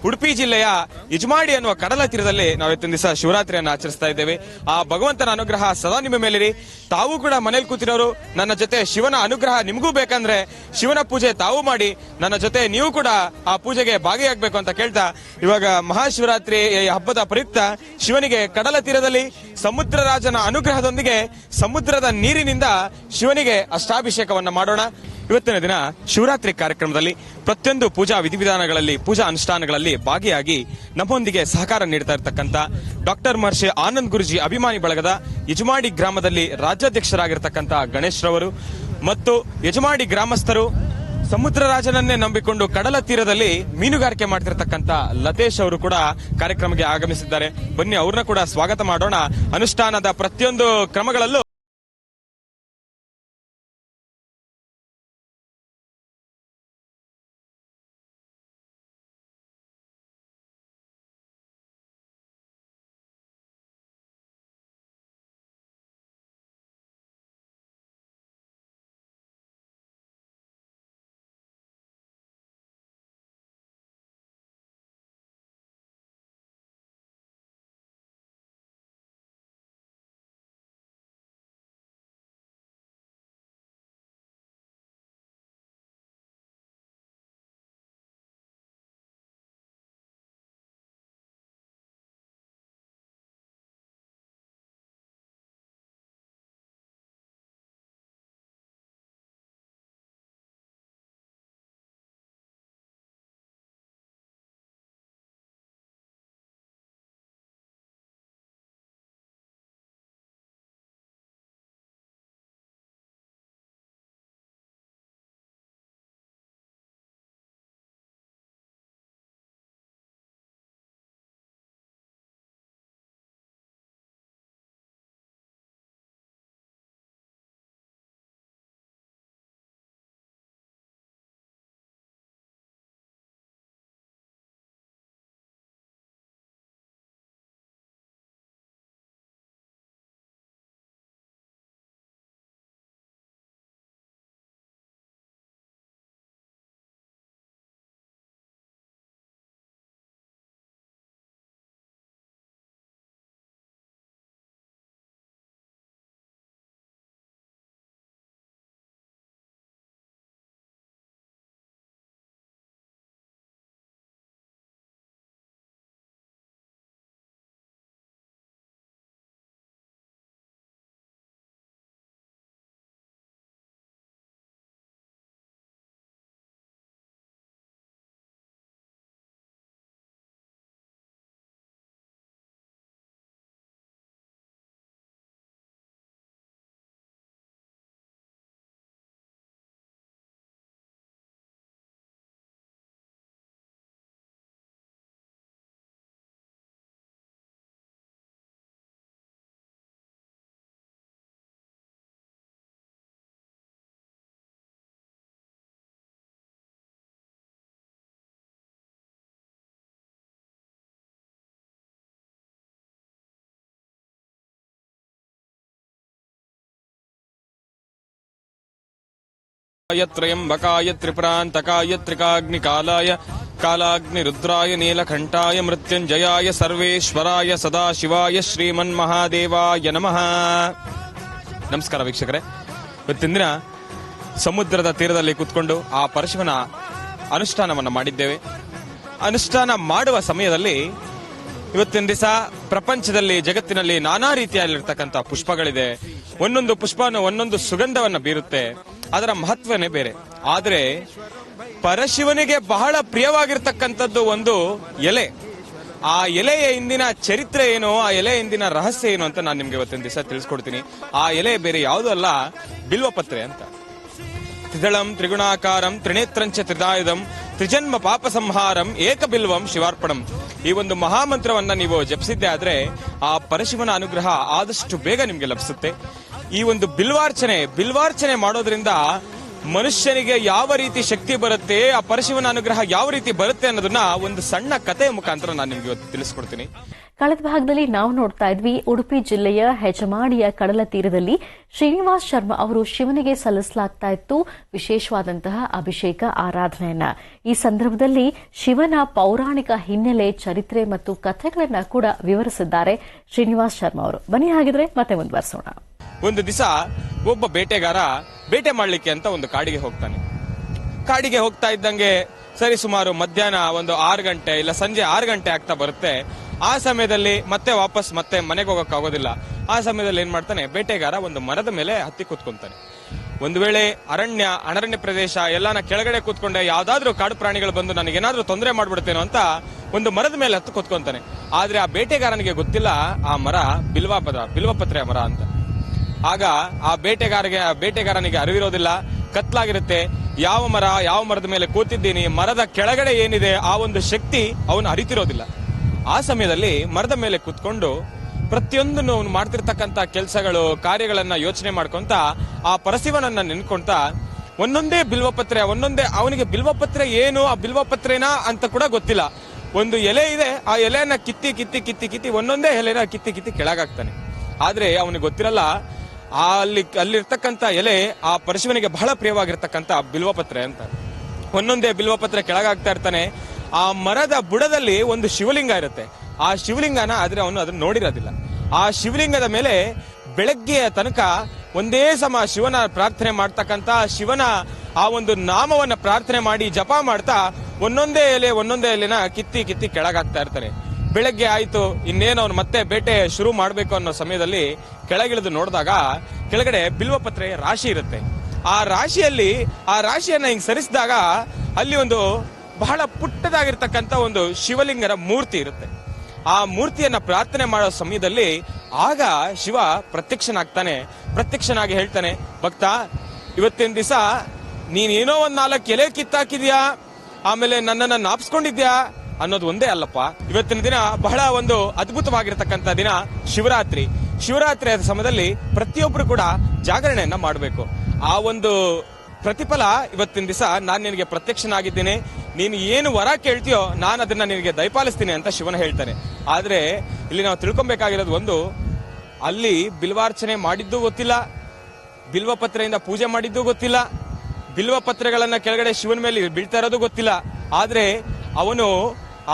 ಉಡುಪಿ ಜಿಲ್ಲೆಯ ಯಜಮಾಡಿ ಅನ್ನುವ ಕಡಲ ತೀರದಲ್ಲಿ ನಾವು ಇವತ್ತಿನ ದಿವಸ ಶಿವರಾತ್ರಿಯನ್ನು ಆಚರಿಸ್ತಾ ಇದ್ದೇವೆ. ಆ ಭಗವಂತನ ಅನುಗ್ರಹ ಸದಾ ನಿಮ್ಮ ಮೇಲಿರಿ. ತಾವು ಕೂಡ ಮನೇಲಿ ಕೂತಿರೋರು ನನ್ನ ಜೊತೆ ಶಿವನ ಅನುಗ್ರಹ ನಿಮಗೂ ಬೇಕಂದ್ರೆ ಶಿವನ ಪೂಜೆ ತಾವು ಮಾಡಿ ನನ್ನ ಜೊತೆ ನೀವು ಕೂಡ ಆ ಪೂಜೆಗೆ ಭಾಗಿಯಾಗಬೇಕು ಅಂತ ಕೇಳ್ತಾ ಇವಾಗ ಮಹಾಶಿವರಾತ್ರಿ ಹಬ್ಬದ ಪ್ರಯುಕ್ತ ಶಿವನಿಗೆ ಕಡಲ ತೀರದಲ್ಲಿ ಸಮುದ್ರ ರಾಜನ ಅನುಗ್ರಹದೊಂದಿಗೆ ಸಮುದ್ರದ ನೀರಿನಿಂದ ಶಿವನಿಗೆ ಅಷ್ಟಾಭಿಷೇಕವನ್ನ ಮಾಡೋಣ. ಇವತ್ತಿನ ದಿನ ಶಿವರಾತ್ರಿ ಕಾರ್ಯಕ್ರಮದಲ್ಲಿ ಪ್ರತಿಯೊಂದು ಪೂಜಾ ವಿಧಿವಿಧಾನಗಳಲ್ಲಿ ಪೂಜಾ ಅನುಷ್ಠಾನಗಳಲ್ಲಿ ಭಾಗಿಯಾಗಿ ನಮ್ಮೊಂದಿಗೆ ಸಹಕಾರ ನೀಡ್ತಾ ಇರತಕ್ಕಂತ ಡಾಕ್ಟರ್ ಮಹರ್ಷಿ ಆನಂದ್ ಗುರೂಜಿ ಅಭಿಮಾನಿ ಬಳಗದ ಯಜಮಾಡಿ ಗ್ರಾಮದಲ್ಲಿ ರಾಜ್ಯಾಧ್ಯಕ್ಷರಾಗಿರ್ತಕ್ಕಂಥ ಗಣೇಶ್ ರವರು ಮತ್ತು ಯಜಮಾಡಿ ಗ್ರಾಮಸ್ಥರು ಸಮುದ್ರ ರಾಜನನ್ನೇ ನಂಬಿಕೊಂಡು ಕಡಲ ತೀರದಲ್ಲಿ ಮೀನುಗಾರಿಕೆ ಮಾಡ್ತಿರ್ತಕ್ಕಂಥ ಲತೇಶ್ ಅವರು ಕೂಡ ಕಾರ್ಯಕ್ರಮಕ್ಕೆ ಆಗಮಿಸಿದ್ದಾರೆ. ಬನ್ನಿ ಅವ್ರನ್ನ ಕೂಡ ಸ್ವಾಗತ ಮಾಡೋಣ. ಅನುಷ್ಠಾನದ ಪ್ರತಿಯೊಂದು ಕ್ರಮಗಳಲ್ಲೂ ತ್ರಯಂಬಕಾಯ ತ್ರಿಪುರಾಂತಕಾಯ ತ್ರಿಕಾಗ್ನಿಕಾಲಾಯ ಕಾಲಾಗ್ನಿರುದ್ರಾಯ ನೀಲಕಂಠಾಯ ಮೃತ್ಯುಂಜಯಾಯ ಸರ್ವೇಶ್ವರಾಯ ಸದಾಶಿವಾಯ ಶ್ರೀಮನ್ಮಹಾದೇವಾಯ ನಮಃ. ನಮಸ್ಕಾರ ವೀಕ್ಷಕರೇ, ಇವತ್ತಿನ ದಿನ ಸಮುದ್ರದ ತೀರದಲ್ಲಿ ಕೂತ್ಕೊಂಡು ಆ ಪರಶಿವನ ಅನುಷ್ಠಾನವನ್ನು ಮಾಡಿದ್ದೇವೆ. ಅನುಷ್ಠಾನ ಮಾಡುವ ಸಮಯದಲ್ಲಿ ಇವತ್ತಿನ ದಿವಸ ಪ್ರಪಂಚದಲ್ಲಿ ಜಗತ್ತಿನಲ್ಲಿ ನಾನಾ ರೀತಿಯಲ್ಲಿರ್ತಕ್ಕಂಥ ಪುಷ್ಪಗಳಿದೆ. ಒಂದೊಂದು ಪುಷ್ಪವನ್ನು ಒಂದೊಂದು ಸುಗಂಧವನ್ನ ಬೀರುತ್ತೆ, ಅದರ ಮಹತ್ವನೇ ಬೇರೆ. ಆದರೆ ಪರಶಿವನಿಗೆ ಬಹಳ ಪ್ರಿಯವಾಗಿರ್ತಕ್ಕಂಥದ್ದು ಒಂದು ಎಲೆ. ಆ ಎಲೆಯ ಹಿಂದಿನ ಚರಿತ್ರೆ ಏನು, ಆ ಎಲೆಯ ಹಿಂದಿನ ರಹಸ್ಯ ಏನು ಅಂತ ನಾನು ನಿಮ್ಗೆ ಇವತ್ತಿನ ದಿವಸ ತಿಳಿಸ್ಕೊಡ್ತೀನಿ. ಆ ಎಲೆ ಬೇರೆ ಯಾವುದೂ ಅಲ್ಲ, ಬಿಲ್ವಪತ್ರೆ ಅಂತ. ತ್ರಿದಳಂ ತ್ರಿಗುಣಾಕಾರಂ ತ್ರಿನೇತ್ರಂಚ ತ್ರಿದಾಯುಧಂ ತ್ರಿಜನ್ಮ ಪಾಪ ಸಂಹಾರಂ ಏಕ ಬಿಲ್ವಂ ಶಿವಾರ್ಪಣಂ. ಈ ಒಂದು ಮಹಾಮಂತ್ರವನ್ನ ನೀವು ಜಪಿಸಿದ್ದೆ ಆದ್ರೆ ಆ ಪರಶಿವನ ಅನುಗ್ರಹ ಆದಷ್ಟು ಬೇಗ ನಿಮ್ಗೆ ಲಭಿಸುತ್ತೆ. ಈ ಒಂದು ಬಿಲ್ವಾರ್ಚನೆ ಮಾಡೋದ್ರಿಂದ ಮನುಷ್ಯನಿಗೆ ಯಾವ ರೀತಿ ಶಕ್ತಿ ಬರುತ್ತೆ, ಆ ಪರಶಿವನ ಅನುಗ್ರಹ ಯಾವ ರೀತಿ ಬರುತ್ತೆ ಅನ್ನೋದನ್ನ ಒಂದು ಸಣ್ಣ ಕಥೆಯ ಮುಖಾಂತರ ನಾನು ನಿಮ್ಗೆ ಇವತ್ತು ತಿಳಿಸ್ಕೊಡ್ತೀನಿ. ಕಳೆದ ಭಾಗದಲ್ಲಿ ನಾವು ನೋಡ್ತಾ ಇದ್ವಿ, ಉಡುಪಿ ಜಿಲ್ಲೆಯ ಹೆಜಮಾಡಿಯ ಕಡಲ ತೀರದಲ್ಲಿ ಶ್ರೀನಿವಾಸ್ ಶರ್ಮಾ ಅವರು ಶಿವನಿಗೆ ಸಲ್ಲಿಸಲಾಗ್ತಾ ಇತ್ತು ವಿಶೇಷವಾದಂತಹ ಅಭಿಷೇಕ ಆರಾಧನೆಯನ್ನ. ಈ ಸಂದರ್ಭದಲ್ಲಿ ಶಿವನ ಪೌರಾಣಿಕ ಹಿನ್ನೆಲೆ, ಚರಿತ್ರೆ ಮತ್ತು ಕಥೆಗಳನ್ನ ಕೂಡ ವಿವರಿಸಿದ್ದಾರೆ ಶ್ರೀನಿವಾಸ್ ಶರ್ಮಾ ಅವರು. ಬನ್ನಿ ಹಾಗಿದ್ರೆ ಮತ್ತೆ ಮುಂದುವರಿಸೋಣ. ಒಂದು ದಿವಸ ಒಬ್ಬ ಬೇಟೆಗಾರ ಬೇಟೆ ಮಾಡ್ಲಿಕ್ಕೆ ಅಂತ ಒಂದು ಕಾಡಿಗೆ ಹೋಗ್ತಾನೆ. ಕಾಡಿಗೆ ಹೋಗ್ತಾ ಇದ್ದಂಗೆ ಸರಿ ಸುಮಾರು ಮಧ್ಯಾಹ್ನ ಒಂದು 6 ಗಂಟೆ ಇಲ್ಲ ಸಂಜೆ 6 ಗಂಟೆ ಆಗ್ತಾ ಬರುತ್ತೆ. ಆ ಸಮಯದಲ್ಲಿ ಮತ್ತೆ ಮನೆಗೆ ಹೋಗಕ್ಕಾಗೋದಿಲ್ಲ. ಆ ಸಮಯದಲ್ಲಿ ಏನ್ ಮಾಡ್ತಾನೆ, ಬೇಟೆಗಾರ ಒಂದು ಮರದ ಮೇಲೆ ಹತ್ತಿ ಕೂತ್ಕೊಂತಾನೆ. ಒಂದು ವೇಳೆ ಅರಣ್ಯ ಪ್ರದೇಶ ಎಲ್ಲಾನ ಕೆಳಗಡೆ ಕೂತ್ಕೊಂಡೆ ಯಾವ್ದಾದ್ರು ಕಾಡು ಪ್ರಾಣಿಗಳು ಬಂದು ನನಗೇನಾದ್ರೂ ತೊಂದರೆ ಮಾಡ್ಬಿಡ್ತೇನೋ ಅಂತ ಒಂದು ಮರದ ಮೇಲೆ ಹತ್ತು ಕೂತ್ಕೊಂತಾನೆ. ಆದ್ರೆ ಆ ಬೇಟೆಗಾರನಿಗೆ ಗೊತ್ತಿಲ್ಲ ಆ ಮರ ಬಿಲ್ವಪತ್ರೆಯ ಮರ ಅಂತ. ಆಗ ಆ ಬೇಟೆಗಾರನಿಗೆ ಅರಿವಿರೋದಿಲ್ಲ, ಕತ್ಲಾಗಿರುತ್ತೆ. ಯಾವ ಮರದ ಮೇಲೆ ಕೂತಿದ್ದೀನಿ, ಮರದ ಕೆಳಗಡೆ ಏನಿದೆ ಆ ಒಂದು ಶಕ್ತಿ ಅವನು ಅರಿತಿರೋದಿಲ್ಲ. ಆ ಸಮಯದಲ್ಲಿ ಮರದ ಮೇಲೆ ಕೂತ್ಕೊಂಡು ಪ್ರತಿಯೊಂದನ್ನು ಅವನು ಮಾಡ್ತಿರ್ತಕ್ಕಂಥ ಕೆಲಸಗಳು ಕಾರ್ಯಗಳನ್ನ ಯೋಚನೆ ಮಾಡ್ಕೊಂತ ಆ ಪರಶಿವನನ್ನ ನೆನ್ಕೊಂತ ಒಂದೊಂದೇ ಅವನಿಗೆ ಬಿಲ್ವಪತ್ರೆ ಏನು, ಆ ಬಿಲ್ವಪತ್ರೆನಾ ಅಂತ ಕೂಡ ಗೊತ್ತಿಲ್ಲ. ಒಂದು ಎಲೆ ಇದೆ, ಆ ಎಲೆಯನ್ನ ಕಿತ್ತಿ ಒಂದೊಂದೇ ಎಲೆನ ಕಿತ್ತಿ ಕೆಳಗಾಗ್ತಾನೆ. ಆದ್ರೆ ಅವನಿಗೆ ಗೊತ್ತಿರಲ್ಲ ಅಲ್ಲಿರ್ತಕ್ಕಂಥ ಎಲೆ ಆ ಪರಶಿವನಿಗೆ ಬಹಳ ಪ್ರಿಯವಾಗಿರ್ತಕ್ಕಂಥ ಬಿಲ್ವಪತ್ರೆ ಅಂತ. ಒಂದೊಂದೇ ಬಿಲ್ವಪತ್ರೆ ಕೆಳಗಾಗ್ತಾ ಇರ್ತಾನೆ. ಆ ಮರದ ಬುಡದಲ್ಲಿ ಒಂದು ಶಿವಲಿಂಗ ಇರುತ್ತೆ. ಆ ಶಿವಲಿಂಗನ ಆದ್ರೆ ಅವನು ಅದನ್ನ ನೋಡಿರೋದಿಲ್ಲ. ಆ ಶಿವಲಿಂಗದ ಮೇಲೆ ಬೆಳಗ್ಗೆಯ ತನಕ ಒಂದೇ ಸಮ ಶಿವನ ಪ್ರಾರ್ಥನೆ ಮಾಡ್ತಕ್ಕಂಥ, ಶಿವನ ಆ ಒಂದು ನಾಮವನ್ನ ಪ್ರಾರ್ಥನೆ ಮಾಡಿ ಜಪ ಮಾಡ್ತಾ ಒಂದೊಂದೇ ಎಲೆನ ಕಿತ್ತಿ ಕೆಳಗಾಗ್ತಾ ಇರ್ತಾನೆ. ಬೆಳಗ್ಗೆ ಆಯ್ತು, ಇನ್ನೇನು ಅವನು ಮತ್ತೆ ಬೇಟೆ ಶುರು ಮಾಡ್ಬೇಕು ಅನ್ನೋ ಸಮಯದಲ್ಲಿ ಕೆಳಗಿಳಿದು ನೋಡಿದಾಗ ಕೆಳಗಡೆ ಬಿಲ್ವಪತ್ರೆ ರಾಶಿ ಇರುತ್ತೆ. ಆ ರಾಶಿಯನ್ನ ಹಿಂಗ್ ಸರಿಸಿದಾಗ ಅಲ್ಲಿ ಒಂದು ಬಹಳ ಪುಟ್ಟದಾಗಿರ್ತಕ್ಕಂಥ ಒಂದು ಶಿವಲಿಂಗರ ಮೂರ್ತಿ ಇರುತ್ತೆ. ಆ ಮೂರ್ತಿಯನ್ನ ಪ್ರಾರ್ಥನೆ ಮಾಡೋ ಸಮಯದಲ್ಲಿ ಆಗ ಶಿವ ಪ್ರತ್ಯಕ್ಷನಾಗಿ ಹೇಳ್ತಾನೆ, ಭಕ್ತ, ಇವತ್ತಿನ ದಿವಸ ನೀನೇನೋ ಒಂದ್ 4 ಎಲೆ ಕಿತ್ತಾಕಿದ್ಯಾ, ಆಮೇಲೆ ನನ್ನನ್ನ ನಾಪ್ಸ್ಕೊಂಡಿದ್ಯಾ ಅನ್ನೋದು ಒಂದೇ ಅಲ್ಲಪ್ಪ. ಇವತ್ತಿನ ದಿನ ಬಹಳ ಒಂದು ಅದ್ಭುತವಾಗಿರ್ತಕ್ಕಂಥ ದಿನ, ಶಿವರಾತ್ರಿ ಆದ ಸಮಯದಲ್ಲಿ ಪ್ರತಿಯೊಬ್ರು ಕೂಡ ಜಾಗರಣೆಯನ್ನ ಮಾಡಬೇಕು. ಆ ಒಂದು ಪ್ರತಿಫಲ ಇವತ್ತಿನ ದಿವಸ ನಾನು ನಿನಗೆ ಪ್ರತ್ಯಕ್ಷನಾಗಿದ್ದೇನೆ, ನೀನು ಏನು ವರ ಕೇಳ್ತೀಯೋ ನಾನು ಅದನ್ನ ನಿನಗೆ ದಯಪಾಲಿಸ್ತೀನಿ ಅಂತ ಶಿವನ ಹೇಳ್ತಾನೆ. ಆದ್ರೆ ಇಲ್ಲಿ ನಾವು ತಿಳ್ಕೊಬೇಕಾಗಿರೋದು ಒಂದು, ಅಲ್ಲಿ ಬಿಲ್ವಾರ್ಚನೆ ಮಾಡಿದ್ದು ಗೊತ್ತಿಲ್ಲ, ಬಿಲ್ವಪತ್ರೆಯಿಂದ ಪೂಜೆ ಮಾಡಿದ್ದು ಗೊತ್ತಿಲ್ಲ, ಬಿಲ್ವಪತ್ರೆಗಳನ್ನ ಕೆಳಗಡೆ ಶಿವನ ಮೇಲೆ ಬೀಳ್ತಾ ಇರೋದು ಗೊತ್ತಿಲ್ಲ. ಆದ್ರೆ ಅವನು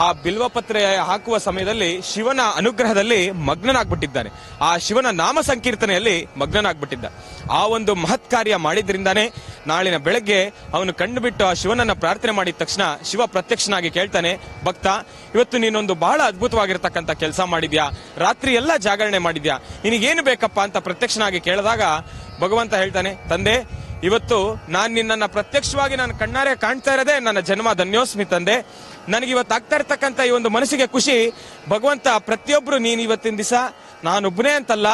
ಆ ಬಿಲ್ವಪತ್ರೆ ಹಾಕುವ ಸಮಯದಲ್ಲಿ ಶಿವನ ಅನುಗ್ರಹದಲ್ಲಿ ಮಗ್ನನಾಗ್ಬಿಟ್ಟಿದ್ದಾನೆ. ಆ ಶಿವನ ನಾಮ ಸಂಕೀರ್ತನೆಯಲ್ಲಿ ಮಗ್ನನಾಗ್ಬಿಟ್ಟಿದ್ದ. ಆ ಒಂದು ಮಹತ್ ಕಾರ್ಯ ಮಾಡಿದ್ರಿಂದಾನೇ ನಾಳಿನ ಬೆಳಗ್ಗೆ ಅವನು ಕಣ್ಣು ಬಿಟ್ಟು ಆ ಶಿವನನ್ನ ಪ್ರಾರ್ಥನೆ ಮಾಡಿದ ತಕ್ಷಣ ಶಿವ ಪ್ರತ್ಯಕ್ಷನಾಗಿ ಕೇಳ್ತಾನೆ, ಭಕ್ತ, ಇವತ್ತು ನೀನೊಂದು ಬಹಳ ಅದ್ಭುತವಾಗಿರ್ತಕ್ಕಂಥ ಕೆಲಸ ಮಾಡಿದ್ಯಾ, ರಾತ್ರಿ ಎಲ್ಲ ಜಾಗರಣೆ ಮಾಡಿದ್ಯಾ, ನಿನಗೇನು ಬೇಕಪ್ಪ ಅಂತ ಪ್ರತ್ಯಕ್ಷನಾಗಿ ಕೇಳಿದಾಗ ಭಗವಂತ ಹೇಳ್ತಾನೆ, ತಂದೆ, ಇವತ್ತು ನಾನು ನಿನ್ನನ್ನ ಪ್ರತ್ಯಕ್ಷವಾಗಿ ನಾನು ಕಣ್ಣಾರೆ ಕಾಣ್ತಾ ಇರೋದೇ ನನ್ನ ಜನ್ಮ ಧನ್ಯೋಸ್ಮಿ ತಂದೆ. ನನಗೆ ಇವತ್ತು ಆಗ್ತಾ ಇರ್ತಕ್ಕಂಥ ಈ ಒಂದು ಮನಸ್ಸಿಗೆ ಖುಷಿ. ಭಗವಂತ, ಪ್ರತಿಯೊಬ್ರು ನೀನು ಇವತ್ತಿನ ದಿವಸ ನಾನೊಬ್ಬನೇ ಅಂತಲ್ಲ,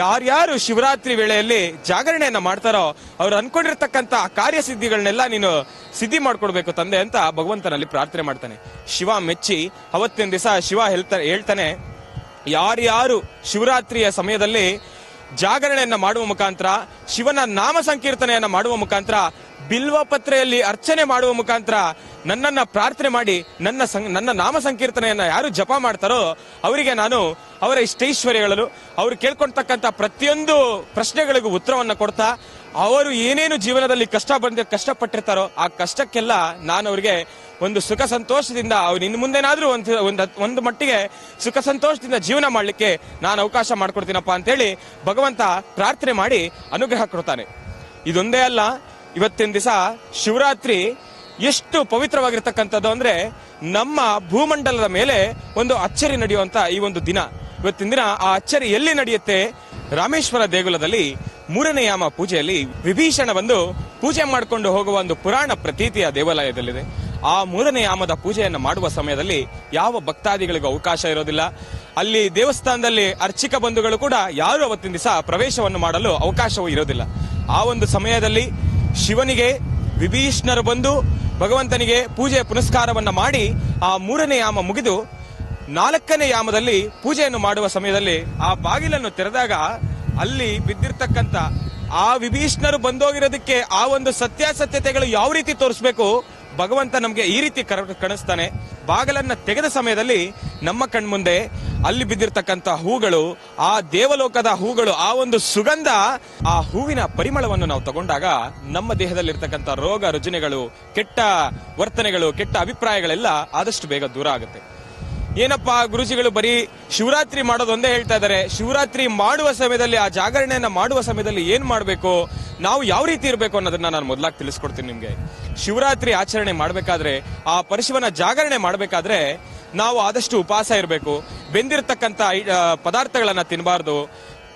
ಯಾರ್ಯಾರು ಶಿವರಾತ್ರಿ ವೇಳೆಯಲ್ಲಿ ಜಾಗರಣೆಯನ್ನ ಮಾಡ್ತಾರೋ ಅವ್ರು ಅನ್ಕೊಂಡಿರ್ತಕ್ಕಂಥ ಕಾರ್ಯಸಿದ್ಧಿಗಳನ್ನೆಲ್ಲ ನೀನು ಸಿದ್ಧಿ ಮಾಡ್ಕೊಡ್ಬೇಕು ತಂದೆ ಅಂತ ಭಗವಂತನಲ್ಲಿ ಪ್ರಾರ್ಥನೆ ಮಾಡ್ತಾನೆ. ಶಿವ ಮೆಚ್ಚಿ ಅವತ್ತಿನ ದಿವಸ ಶಿವ ಹೇಳ್ತಾನೆ, ಯಾರ್ಯಾರು ಶಿವರಾತ್ರಿಯ ಸಮಯದಲ್ಲಿ ಜಾಗರಣೆಯನ್ನ ಮಾಡುವ ಮುಖಾಂತರ, ಶಿವನ ನಾಮ ಸಂಕೀರ್ತನೆಯನ್ನ ಮಾಡುವ ಮುಖಾಂತರ, ಬಿಲ್ವಪತ್ರೆಯಲ್ಲಿ ಅರ್ಚನೆ ಮಾಡುವ ಮುಖಾಂತರ ನನ್ನನ್ನ ಪ್ರಾರ್ಥನೆ ಮಾಡಿ ನನ್ನ ನಾಮ ಸಂಕೀರ್ತನೆಯನ್ನ ಯಾರು ಜಪ ಮಾಡ್ತಾರೋ ಅವರಿಗೆ ನಾನು ಅವರ ಇಷ್ಟೈಶ್ವರ್ಯಗಳು, ಅವ್ರು ಕೇಳ್ಕೊಳ್ತಕ್ಕಂಥ ಪ್ರತಿಯೊಂದು ಪ್ರಶ್ನೆಗಳಿಗೂ ಉತ್ತರವನ್ನ ಕೊಡ್ತಾ ಅವರು ಏನೇನು ಜೀವನದಲ್ಲಿ ಕಷ್ಟಪಟ್ಟಿರ್ತಾರೋ ಆ ಕಷ್ಟಕ್ಕೆಲ್ಲ ನಾನು ಅವರಿಗೆ ಒಂದು ಸುಖ ಸಂತೋಷದಿಂದ ಅವ್ರು ಇನ್ನು ಮುಂದೆನಾದ್ರೂ ಒಂದು ಮಟ್ಟಿಗೆ ಸುಖ ಸಂತೋಷದಿಂದ ಜೀವನ ಮಾಡಲಿಕ್ಕೆ ನಾನು ಅವಕಾಶ ಮಾಡ್ಕೊಡ್ತೀನಪ್ಪ ಅಂತೇಳಿ ಭಗವಂತ ಪ್ರಾರ್ಥನೆ ಮಾಡಿ ಅನುಗ್ರಹ ಕೊಡ್ತಾನೆ. ಇದೊಂದೇ ಅಲ್ಲ, ಇವತ್ತಿನ ದಿವಸ ಶಿವರಾತ್ರಿ ಎಷ್ಟು ಪವಿತ್ರವಾಗಿರ್ತಕ್ಕಂಥದ್ದು ಅಂದ್ರೆ ನಮ್ಮ ಭೂಮಂಡಲದ ಮೇಲೆ ಒಂದು ಅಚ್ಚರಿ ನಡೆಯುವಂತ ಈ ಒಂದು ದಿನ. ಇವತ್ತಿನ ದಿನ ಆ ಅಚ್ಚರಿ ಎಲ್ಲಿ ನಡೆಯುತ್ತೆ? ರಾಮೇಶ್ವರ ದೇಗುಲದಲ್ಲಿ 3ನೇ ಯಾಮ ಪೂಜೆಯಲ್ಲಿ ವಿಭೀಷಣ ಬಂದು ಪೂಜೆ ಮಾಡಿಕೊಂಡು ಹೋಗುವ ಒಂದು ಪುರಾಣ ಪ್ರತೀತಿಯ ದೇವಾಲಯದಲ್ಲಿದೆ. ಆ 3ನೇ ಯಾಮದ ಪೂಜೆಯನ್ನು ಮಾಡುವ ಸಮಯದಲ್ಲಿ ಯಾವ ಭಕ್ತಾದಿಗಳಿಗೂ ಅವಕಾಶ ಇರೋದಿಲ್ಲ. ಅಲ್ಲಿ ದೇವಸ್ಥಾನದಲ್ಲಿ ಅರ್ಚಕ ಬಂಧುಗಳು ಕೂಡ ಯಾರು ಅವತ್ತಿನ ದಿವಸ ಪ್ರವೇಶವನ್ನು ಮಾಡಲು ಅವಕಾಶವೂ ಇರೋದಿಲ್ಲ. ಆ ಒಂದು ಸಮಯದಲ್ಲಿ ಶಿವನಿಗೆ ವಿಭೀಷಣರು ಬಂದು ಭಗವಂತನಿಗೆ ಪೂಜೆ ಪುನಸ್ಕಾರವನ್ನ ಮಾಡಿ ಆ 3ನೇ ಯಾಮ ಮುಗಿದು 4ನೇ ಯಾಮದಲ್ಲಿ ಪೂಜೆಯನ್ನು ಮಾಡುವ ಸಮಯದಲ್ಲಿ ಆ ಬಾಗಿಲನ್ನು ತೆರೆದಾಗ ಅಲ್ಲಿ ಬಿದ್ದಿರ್ತಕ್ಕಂಥ ಆ ವಿಭೀಷಣರು ಬಂದೋಗಿರೋದಕ್ಕೆ ಆ ಒಂದು ಸತ್ಯಾಸತ್ಯತೆಗಳು ಯಾವ ರೀತಿ ತೋರಿಸ್ಬೇಕು ಭಗವಂತ ನಮ್ಗೆ ಈ ರೀತಿ ಕಾಣಿಸ್ತಾನೆ. ಬಾಗಿಲನ್ನ ತೆಗೆದ ಸಮಯದಲ್ಲಿ ನಮ್ಮ ಕಣ್ಮುಂದೆ ಅಲ್ಲಿ ಬಿದ್ದಿರ್ತಕ್ಕಂಥ ಹೂಗಳು, ಆ ದೇವಲೋಕದ ಹೂಗಳು, ಆ ಒಂದು ಸುಗಂಧ, ಆ ಹೂವಿನ ಪರಿಮಳವನ್ನು ನಾವು ತಗೊಂಡಾಗ ನಮ್ಮ ದೇಹದಲ್ಲಿರ್ತಕ್ಕಂಥ ರೋಗ ರುಜಿನಗಳು, ಕೆಟ್ಟ ವರ್ತನೆಗಳು, ಕೆಟ್ಟ ಅಭಿಪ್ರಾಯಗಳೆಲ್ಲ ಆದಷ್ಟು ಬೇಗ ದೂರ ಆಗುತ್ತೆ. ಏನಪ್ಪಾ ಗುರುಜಿಗಳು ಬರೀ ಶಿವರಾತ್ರಿ ಮಾಡೋದು ಒಂದೇ ಹೇಳ್ತಾ ಇದ್ದಾರೆ. ಶಿವರಾತ್ರಿ ಮಾಡುವ ಸಮಯದಲ್ಲಿ, ಆ ಜಾಗರಣೆಯನ್ನ ಮಾಡುವ ಸಮಯದಲ್ಲಿ ಏನ್ ಮಾಡ್ಬೇಕು, ನಾವು ಯಾವ ರೀತಿ ಇರಬೇಕು ಅನ್ನೋದನ್ನ ನಾನು ಮೊದಲಾಗಿ ತಿಳಿಸ್ಕೊಡ್ತೀನಿ ನಿಮ್ಗೆ. ಶಿವರಾತ್ರಿ ಆಚರಣೆ ಮಾಡ್ಬೇಕಾದ್ರೆ, ಆ ಪರಶಿವನ ಜಾಗರಣೆ ಮಾಡ್ಬೇಕಾದ್ರೆ ನಾವು ಆದಷ್ಟು ಉಪವಾಸ ಇರಬೇಕು. ಬೆಂದಿರತಕ್ಕಂತ ಪದಾರ್ಥಗಳನ್ನ ತಿನ್ನಬಾರ್ದು,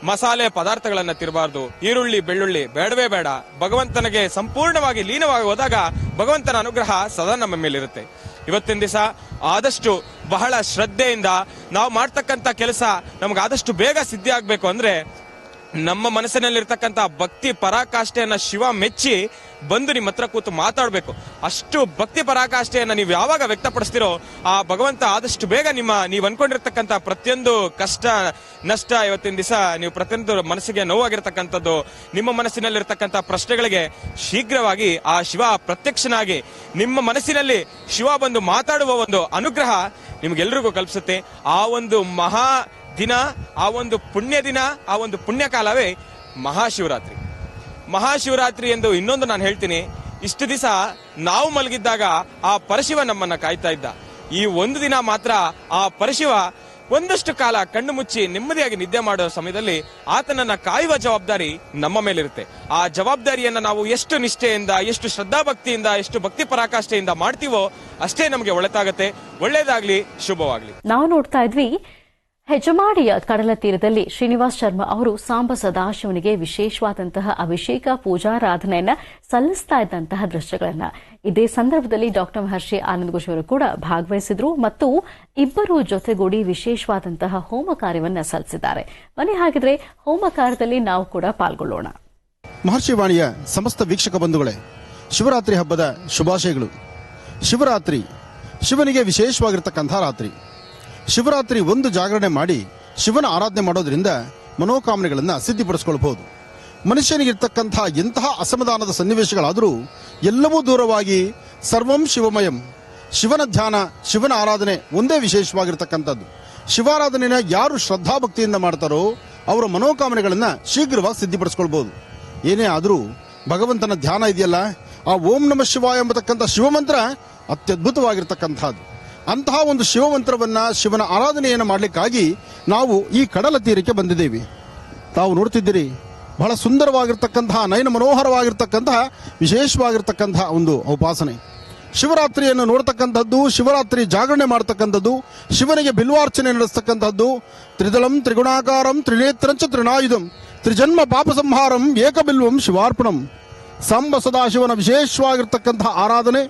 ಮಸಾಲೆ ಪದಾರ್ಥಗಳನ್ನ ತಿನ್ನಬಾರ್ದು, ಈರುಳ್ಳಿ ಬೆಳ್ಳುಳ್ಳಿ ಬೇಡವೇ ಬೇಡ. ಭಗವಂತನಿಗೆ ಸಂಪೂರ್ಣವಾಗಿ ಲೀನವಾಗಿ ಹೋದಾಗ ಭಗವಂತನ ಅನುಗ್ರಹ ಸದಾ ನಮ್ಮ ಮೇಲಿರುತ್ತೆ. ಇವತ್ತಿನ ದಿವಸ ಆದಷ್ಟು ಬಹಳ ಶ್ರದ್ಧೆಯಿಂದ ನಾವು ಮಾಡ್ತಕ್ಕಂಥ ಕೆಲಸ ನಮ್ಗೆ ಆದಷ್ಟು ಬೇಗ ಸಿದ್ಧಿ ಆಗ್ಬೇಕು ಅಂದ್ರೆ ನಮ್ಮ ಮನಸ್ಸಿನಲ್ಲಿರ್ತಕ್ಕಂಥ ಭಕ್ತಿ ಪರಾಕಾಷ್ಠೆಯನ್ನ ಶಿವ ಮೆಚ್ಚಿ ಬಂದು ನಿಮ್ಮ ಹತ್ರ ಕೂತು ಮಾತಾಡ್ಬೇಕು. ಅಷ್ಟು ಭಕ್ತಿ ಪರಾಕಾಷ್ಠೆಯನ್ನ ನೀವು ಯಾವಾಗ ವ್ಯಕ್ತಪಡಿಸ್ತಿರೋ ಆ ಭಗವಂತ ಆದಷ್ಟು ಬೇಗ ನೀವು ಅನ್ಕೊಂಡಿರ್ತಕ್ಕಂಥ ಪ್ರತಿಯೊಂದು ಕಷ್ಟ ನಷ್ಟ, ಇವತ್ತಿನ ದಿವಸ ನೀವು ಪ್ರತಿಯೊಂದು ಮನಸ್ಸಿಗೆ ನೋವಾಗಿರ್ತಕ್ಕಂಥದ್ದು, ನಿಮ್ಮ ಮನಸ್ಸಿನಲ್ಲಿರ್ತಕ್ಕಂಥ ಪ್ರಶ್ನೆಗಳಿಗೆ ಶೀಘ್ರವಾಗಿ ಆ ಶಿವ ಪ್ರತ್ಯಕ್ಷನಾಗಿ ನಿಮ್ಮ ಮನಸ್ಸಿನಲ್ಲಿ ಶಿವ ಬಂದು ಮಾತಾಡುವ ಒಂದು ಅನುಗ್ರಹ ನಿಮ್ಗೆಲ್ರಿಗೂ ಕಲ್ಪಿಸುತ್ತೆ. ಆ ಒಂದು ಮಹಾ ದಿನ, ಆ ಒಂದು ಪುಣ್ಯ ದಿನ, ಆ ಒಂದು ಪುಣ್ಯ ಕಾಲವೇ ಮಹಾಶಿವರಾತ್ರಿ. ಮಹಾಶಿವರಾತ್ರಿ ಎಂದು ಇನ್ನೊಂದು ನಾನು ಹೇಳ್ತೀನಿ. ಇಷ್ಟು ದಿವಸ ನಾವು ಮಲಗಿದ್ದಾಗ ಆ ಪರಶಿವ ನಮ್ಮನ್ನ ಕಾಯ್ತಾ ಇದ್ದ. ಈ ಒಂದು ದಿನ ಮಾತ್ರ ಆ ಪರಶಿವ ಒಂದಷ್ಟು ಕಾಲ ಕಣ್ಣು ಮುಚ್ಚಿ ನೆಮ್ಮದಿಯಾಗಿ ನಿದ್ದೆ ಮಾಡುವ ಸಮಯದಲ್ಲಿ ಆತನನ್ನ ಕಾಯುವ ಜವಾಬ್ದಾರಿ ನಮ್ಮ ಮೇಲಿರುತ್ತೆ. ಆ ಜವಾಬ್ದಾರಿಯನ್ನ ನಾವು ಎಷ್ಟು ನಿಷ್ಠೆಯಿಂದ, ಎಷ್ಟು ಶ್ರದ್ಧಾಭಕ್ತಿಯಿಂದ, ಎಷ್ಟು ಭಕ್ತಿ ಪರಾಕಾಷ್ಠೆಯಿಂದ ಮಾಡ್ತೀವೋ ಅಷ್ಟೇ ನಮಗೆ ಒಳ್ಳೆದಾಗತ್ತೆ. ಒಳ್ಳೇದಾಗ್ಲಿ, ಶುಭವಾಗ್ಲಿ. ನಾವು ನೋಡ್ತಾ ಇದ್ವಿ ಹೆಜಮಾಡಿಯ ಕಡಲ ತೀರದಲ್ಲಿ ಶ್ರೀನಿವಾಸ್ ಶರ್ಮಾ ಅವರು ಸಾಂಬ ಸದಾಶಿವನಿಗೆ ವಿಶೇಷವಾದಂತಹ ಅಭಿಷೇಕ ಪೂಜಾರಾಧನೆಯನ್ನ ಸಲ್ಲಿಸ್ತಾ ಇದ್ದಂತಹ ದೃಶ್ಯಗಳನ್ನ. ಇದೇ ಸಂದರ್ಭದಲ್ಲಿ ಡಾಕ್ಟರ್ ಮಹರ್ಷಿ ಆನಂದ ಘೋಷ್ ಅವರು ಕೂಡ ಭಾಗವಹಿಸಿದ್ರು ಮತ್ತು ಇಬ್ಬರು ಜೊತೆಗೂಡಿ ವಿಶೇಷವಾದಂತಹ ಹೋಮ ಕಾರ್ಯವನ್ನ ಸಲ್ಲಿಸಿದ್ದಾರೆ. ಬನ್ನಿ ಹಾಗಿದ್ರೆ ಹೋಮ ಕಾರ್ಯದಲ್ಲಿ ನಾವು ಕೂಡ ಪಾಲ್ಗೊಳ್ಳೋಣ. ಮಹರ್ಷಿ ವಾಣಿಯ ಸಮಸ್ತ ವೀಕ್ಷಕ ಬಂಧುಗಳೇ, ಶಿವರಾತ್ರಿ ಹಬ್ಬದ ಶುಭಾಶಯಗಳು. ಶಿವರಾತ್ರಿ ಶಿವನಿಗೆ ವಿಶೇಷವಾಗಿರ್ತಕ್ಕಂಥ ರಾತ್ರಿ. ಶಿವರಾತ್ರಿ ಒಂದು ಜಾಗರಣೆ ಮಾಡಿ ಶಿವನ ಆರಾಧನೆ ಮಾಡೋದ್ರಿಂದ ಮನೋಕಾಮನೆಗಳನ್ನು ಸಿದ್ಧಿಪಡಿಸಿಕೊಳ್ಳಬಹುದು. ಮನುಷ್ಯನಿಗಿರ್ತಕ್ಕಂಥ ಎಂತಹ ಅಸಮಾಧಾನದ ಸನ್ನಿವೇಶಗಳಾದರೂ ಎಲ್ಲವೂ ದೂರವಾಗಿ ಸರ್ವಂ ಶಿವಮಯಂ, ಶಿವನ ಧ್ಯಾನ, ಶಿವನ ಆರಾಧನೆ ಒಂದೇ ವಿಶೇಷವಾಗಿರ್ತಕ್ಕಂಥದ್ದು. ಶಿವಾರಾಧನೆಯ ಯಾರು ಶ್ರದ್ಧಾಭಕ್ತಿಯಿಂದ ಮಾಡ್ತಾರೋ ಅವರ ಮನೋಕಾಮನೆಗಳನ್ನು ಶೀಘ್ರವಾಗಿ ಸಿದ್ಧಿಪಡಿಸಿಕೊಳ್ಬಹುದು. ಏನೇ ಆದರೂ ಭಗವಂತನ ಧ್ಯಾನ ಇದೆಯಲ್ಲ, ಆ ಓಂ ನಮಃ ಶಿವಾಯ ಎಂಬತಕ್ಕಂಥ ಶಿವಮಂತ್ರ ಅತ್ಯದ್ಭುತವಾಗಿರ್ತಕ್ಕಂಥದ್ದು. ಅಂತಹ ಒಂದು ಶಿವಮಂತ್ರವನ್ನ, ಶಿವನ ಆರಾಧನೆಯನ್ನು ಮಾಡಲಿಕ್ಕಾಗಿ ನಾವು ಈ ಕಡಲ ತೀರಕ್ಕೆ ಬಂದಿದ್ದೇವೆ. ತಾವು ನೋಡ್ತಿದ್ದೀರಿ, ಬಹಳ ಸುಂದರವಾಗಿರ್ತಕ್ಕಂತಹ, ನಯನ ಮನೋಹರವಾಗಿರ್ತಕ್ಕಂತಹ, ವಿಶೇಷವಾಗಿರ್ತಕ್ಕಂತಹ ಒಂದು ಉಪಾಸನೆ. ಶಿವರಾತ್ರಿಯನ್ನು ನೋಡ್ತಕ್ಕಂಥದ್ದು, ಶಿವರಾತ್ರಿ ಜಾಗರಣೆ ಮಾಡತಕ್ಕಂಥದ್ದು, ಶಿವನಿಗೆ ಬಿಲ್ವಾರ್ಚನೆ ನಡೆಸ್ತಕ್ಕಂಥದ್ದು. ತ್ರಿದಳಂ ತ್ರಿಗುಣಾಕಾರಂ ತ್ರಿನೇತ್ರಂಚ ತ್ರಿನಾಯುಧಂ ತ್ರಿಜನ್ಮ ಪಾಪ ಸಂಹಾರಂ ಏಕಬಿಲ್ವಂ ಶಿವಾರ್ಪಣಂ. ಸಾಂಬ ಸದಾಶಿವನ ವಿಶೇಷವಾಗಿರ್ತಕ್ಕಂತಹ ಆರಾಧನೆ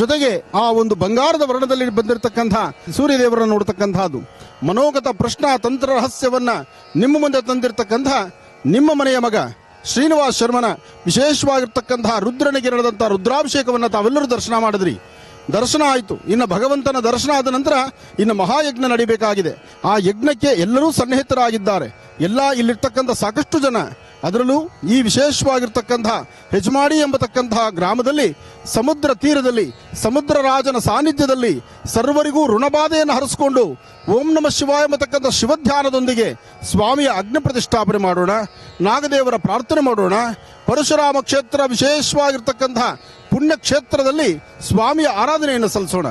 ಜೊತೆಗೆ ಆ ಒಂದು ಬಂಗಾರದ ವರ್ಣದಲ್ಲಿ ಬಂದಿರತಕ್ಕಂಥ ಸೂರ್ಯದೇವರನ್ನು ನೋಡತಕ್ಕಂಥದ್ದು, ಮನೋಗತ ಪ್ರಶ್ನ ತಂತ್ರ ರಹಸ್ಯವನ್ನ ನಿಮ್ಮ ಮುಂದೆ ತಂದಿರತಕ್ಕಂಥ ನಿಮ್ಮ ಮನೆಯ ಮಗ ಶ್ರೀನಿವಾಸ್ ಶರ್ಮನ ವಿಶೇಷವಾಗಿರ್ತಕ್ಕಂತಹ ರುದ್ರನಿಗೆ ನಡೆದಂತಹ ರುದ್ರಾಭಿಷೇಕವನ್ನು ತಾವೆಲ್ಲರೂ ದರ್ಶನ ಮಾಡಿದ್ರಿ. ದರ್ಶನ ಆಯಿತು. ಇನ್ನು ಭಗವಂತನ ದರ್ಶನ ಆದ ನಂತರ ಇನ್ನು ಮಹಾಯಜ್ಞ ನಡಿಬೇಕಾಗಿದೆ. ಆ ಯಜ್ಞಕ್ಕೆ ಎಲ್ಲರೂ ಸನ್ನಿಹಿತರಾಗಿದ್ದಾರೆ. ಎಲ್ಲ ಇಲ್ಲಿರ್ತಕ್ಕಂಥ ಸಾಕಷ್ಟು ಜನ, ಅದರಲ್ಲೂ ಈ ವಿಶೇಷವಾಗಿರ್ತಕ್ಕಂತಹ ಹೆಜ್ಮಾಡಿ ಎಂಬತಕ್ಕಂತಹ ಗ್ರಾಮದಲ್ಲಿ ಸಮುದ್ರ ತೀರದಲ್ಲಿ ಸಮುದ್ರ ರಾಜನ ಸಾನ್ನಿಧ್ಯದಲ್ಲಿ ಸರ್ವರಿಗೂ ಋಣಬಾಧೆಯನ್ನು ಹರಿಸಿಕೊಂಡು ಓಂ ನಮಃ ಶಿವಾಯ ಎಂಬತಕ್ಕಂಥ ಶಿವಧ್ಯಾನದೊಂದಿಗೆ ಸ್ವಾಮಿಯ ಅಗ್ನಿ ಪ್ರತಿಷ್ಠಾಪನೆ ಮಾಡೋಣ, ನಾಗದೇವರ ಪ್ರಾರ್ಥನೆ ಮಾಡೋಣ. ಪರಶುರಾಮ ಕ್ಷೇತ್ರ ವಿಶೇಷವಾಗಿರ್ತಕ್ಕಂತಹ ಪುಣ್ಯ ಕ್ಷೇತ್ರದಲ್ಲಿ ಸ್ವಾಮಿಯ ಆರಾಧನೆಯನ್ನು ಸಲ್ಲಿಸೋಣ.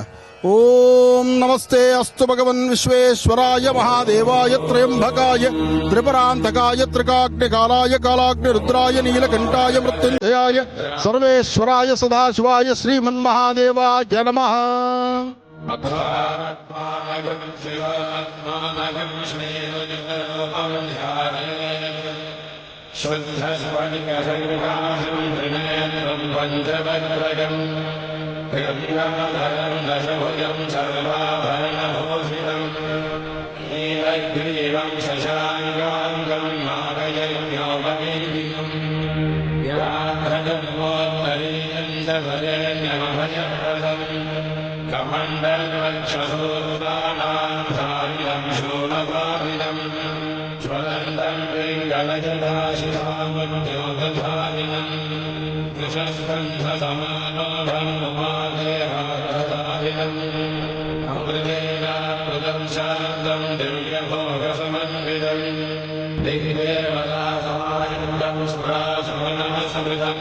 ಓಂ ನಮಸ್ತೆ ಅಸ್ತು ಭಗವನ್ ವಿಶ್ವೇಶ್ವರಾಯ ಮಹಾದೇವಾಯ ತ್ರಯಂಬಕಾಯ ತ್ರಿಪರಾಂತಕಾಯ ತ್ರಿಕಾಗ್ನಿಕಾಲಾಯ ಕಾಲಾಗ್ನಿ ರುದ್ರಾಯ ನೀಲಕಂಠಾಯ ಮೃತ್ಯುಂಜಯಾಯ ಸರ್ವೇಶ್ವರಾಯ ಸದಾಶಿವಾಯ ಶ್ರೀಮನ್ಮಹಾದೇವಾಯ ನಮಃ. दशभुजं सर्वाभरणभूषितं नीलग्रीवं शशाङ्काङ्गं नागयज्ञोपवीतिनं व्याघ्रजन्मोत्तरीयञ्जभजन्यमभयप्रदं कमण्डलवक्षसूदानां धारिणं शूलपाविनं ज्वलन्तं पिङ्गलजटाशिखामुद्योगधारिणं कृशस्कन्धसमानोढं अमृतेनामृतं शान्तं दिव्यभोगसमन्वितं दिग्देवतासमायुक्तं स्मृतं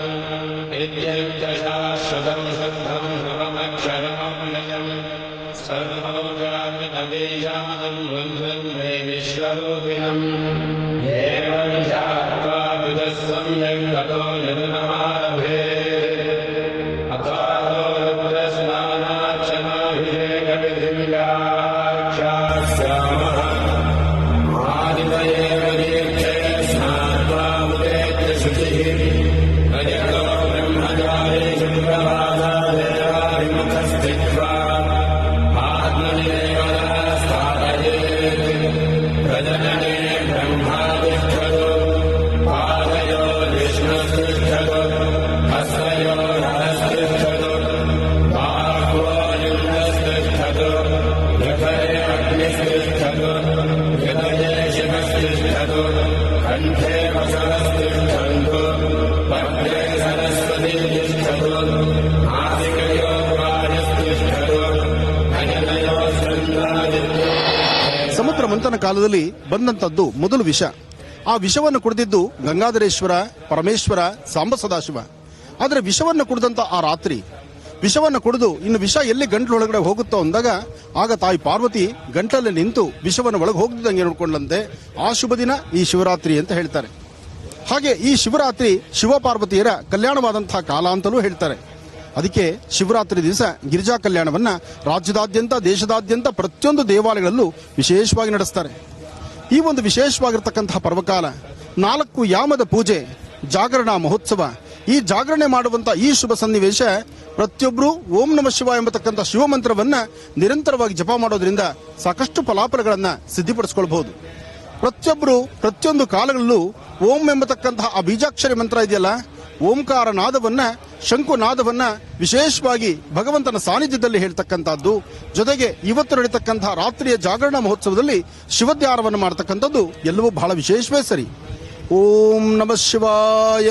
नित्यं च शाश्वतं शुद्धं ध्रुवमक्षरमव्ययं सर्वोजामिनबीजानं वन्द्रं मे विश्वरूपिणम् एवं ध्यात्वा विदः सम्यक् ततो निर्नमारभे ಸಮುದ್ರ ಮಂಥನ ಕಾಲದಲ್ಲಿ ಬಂದಂತದ್ದು ಮೊದಲು ವಿಷ. ಆ ವಿಷವನ್ನು ಕುಡಿದಿದ್ದು ಗಂಗಾಧರೇಶ್ವರ, ಪರಮೇಶ್ವರ, ಸಾಂಬ ಸದಾಶಿವ. ಆದರೆ ವಿಷವನ್ನು ಕುಡಿದಂತ ಆ ರಾತ್ರಿ ವಿಷವನ್ನು ಕುಡಿದು ಇನ್ನು ವಿಷ ಎಲ್ಲಿ ಗಂಟ್ಲೊಳಗಡೆ ಹೋಗುತ್ತೋ ಅಂದಾಗ ಆಗ ತಾಯಿ ಪಾರ್ವತಿ ಗಂಟಲಲ್ಲಿ ನಿಂತು ವಿಷವನ್ನು ಒಳಗೆ ಹೋಗ್ತಿದ್ದಂಗೆ ನೋಡ್ಕೊಂಡಂತೆ ಆ ಶುಭ ದಿನ ಈ ಶಿವರಾತ್ರಿ ಅಂತ ಹೇಳ್ತಾರೆ. ಹಾಗೆ ಈ ಶಿವರಾತ್ರಿ ಶಿವಪಾರ್ವತಿಯರ ಕಲ್ಯಾಣವಾದಂತಹ ಕಾಲ ಅಂತಲೂ ಹೇಳ್ತಾರೆ. ಅದಕ್ಕೆ ಶಿವರಾತ್ರಿ ದಿವಸ ಗಿರಿಜಾ ಕಲ್ಯಾಣವನ್ನ ರಾಜ್ಯದಾದ್ಯಂತ ದೇಶದಾದ್ಯಂತ ಪ್ರತಿಯೊಂದು ದೇವಾಲಯಗಳಲ್ಲೂ ವಿಶೇಷವಾಗಿ ನಡೆಸ್ತಾರೆ. ಈ ಒಂದು ವಿಶೇಷವಾಗಿರ್ತಕ್ಕಂತಹ ಪರ್ವಕಾಲ 4 ಯಾಮದ ಪೂಜೆ, ಜಾಗರಣ ಮಹೋತ್ಸವ. ಈ ಜಾಗರಣೆ ಮಾಡುವಂತ ಈ ಶುಭ ಸನ್ನಿವೇಶ ಪ್ರತಿಯೊಬ್ಬರು ಓಂ ನಮಃ ಶಿವಾಯ ಎಂಬತಕ್ಕಂಥ ಶಿವಮಂತ್ರವನ್ನ ನಿರಂತರವಾಗಿ ಜಪ ಮಾಡೋದ್ರಿಂದ ಸಾಕಷ್ಟು ಫಲಾಫಲಗಳನ್ನ ಸಿದ್ಧಿಪಡಿಸಿಕೊಳ್ಳಬಹುದು. ಪ್ರತಿಯೊಬ್ಬರು ಪ್ರತಿಯೊಂದು ಕಾಲಗಳಲ್ಲೂ ಓಂ ಎಂಬತಕ್ಕಂತಹ ಆ ಬೀಜಾಕ್ಷರಿ ಮಂತ್ರ ಇದೆಯಲ್ಲ, ಓಂಕಾರ ನಾದವನ್ನ, ಶಂಕು ನಾದವನ್ನ ವಿಶೇಷವಾಗಿ ಭಗವಂತನ ಸಾನ್ನಿಧ್ಯದಲ್ಲಿ ಹೇಳ್ತಕ್ಕಂಥದ್ದು. ಜೊತೆಗೆ ಇವತ್ತು ನಡೀತಕ್ಕಂತಹ ರಾತ್ರಿಯ ಜಾಗರಣ ಮಹೋತ್ಸವದಲ್ಲಿ ಶಿವಧ್ಯಾನವನ್ನು ಮಾಡತಕ್ಕಂಥದ್ದು ಎಲ್ಲವೂ ಬಹಳ ವಿಶೇಷವೇ ಸರಿ. ಓಂ ನಮಃ ಶಿವಾಯ.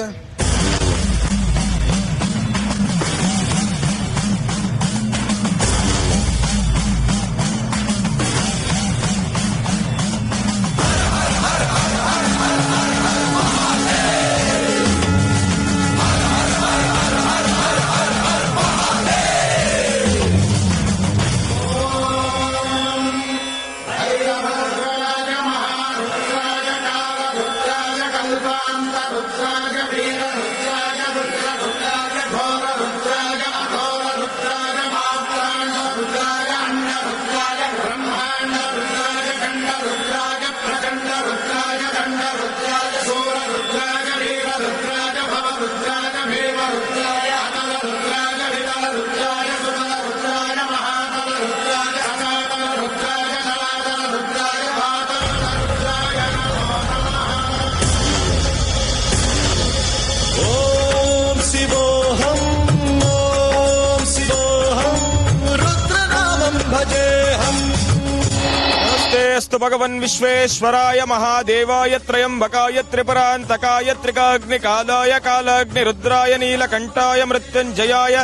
ನಮಸ್तेऽस्तु ಭಗವನ್ ವಿಶ್ವೇಶ್ವರಾಯ ಮಹಾದೇವಾಯ ತ್ರಯಂಬಕಾಯ ತ್ರಿಪುರಾಂತಕಾಯ ತ್ರಿಕಾಗ್ನಿಕಾಲಾಯ ಕಾಲಾಗ್ನಿರುದ್ರಾಯ ನೀಲಕಂಠಾಯ ಮೃತ್ಯುಂಜಯಾಯ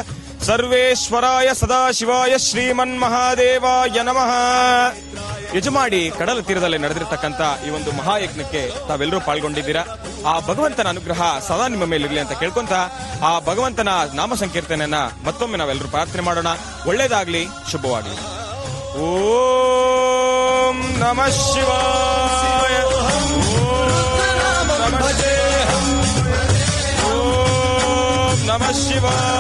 ಸರ್ವೇಶ್ವರಾಯ ಸದಾಶಿವಾಯ ಶ್ರೀಮನ್ಮಹಾದೇವಾಯ ನಮಃ. ಯಜಮಾಡಿ ಕಡಲ ತೀರದಲ್ಲಿ ನಡೆದಿರತಕ್ಕಂತ ಈ ಒಂದು ಮಹಾಯಜ್ಞಕ್ಕೆ ತಾವೆಲ್ಲರೂ ಪಾಲ್ಗೊಂಡಿದ್ದೀರಾ. ಆ ಭಗವಂತನ ಅನುಗ್ರಹ ಸದಾ ನಿಮ್ಮ ಮೇಲಿರಲಿ ಅಂತ ಕೇಳ್ಕೊಂತ ಆ ಭಗವಂತನ ನಾಮ ಸಂಕೀರ್ತನೆಯನ್ನ ಮತ್ತೊಮ್ಮೆ ನಾವೆಲ್ಲರೂ ಪ್ರಾರ್ಥನೆ ಮಾಡೋಣ. ಒಳ್ಳೇದಾಗ್ಲಿ, ಶುಭವಾಗ್ಲಿ. ಓಂ ನಮಃ ಶಿವಾಯ. ಓಂ ನಮಃ ಓಂ ನಮಃ ಶಿವಾಯ.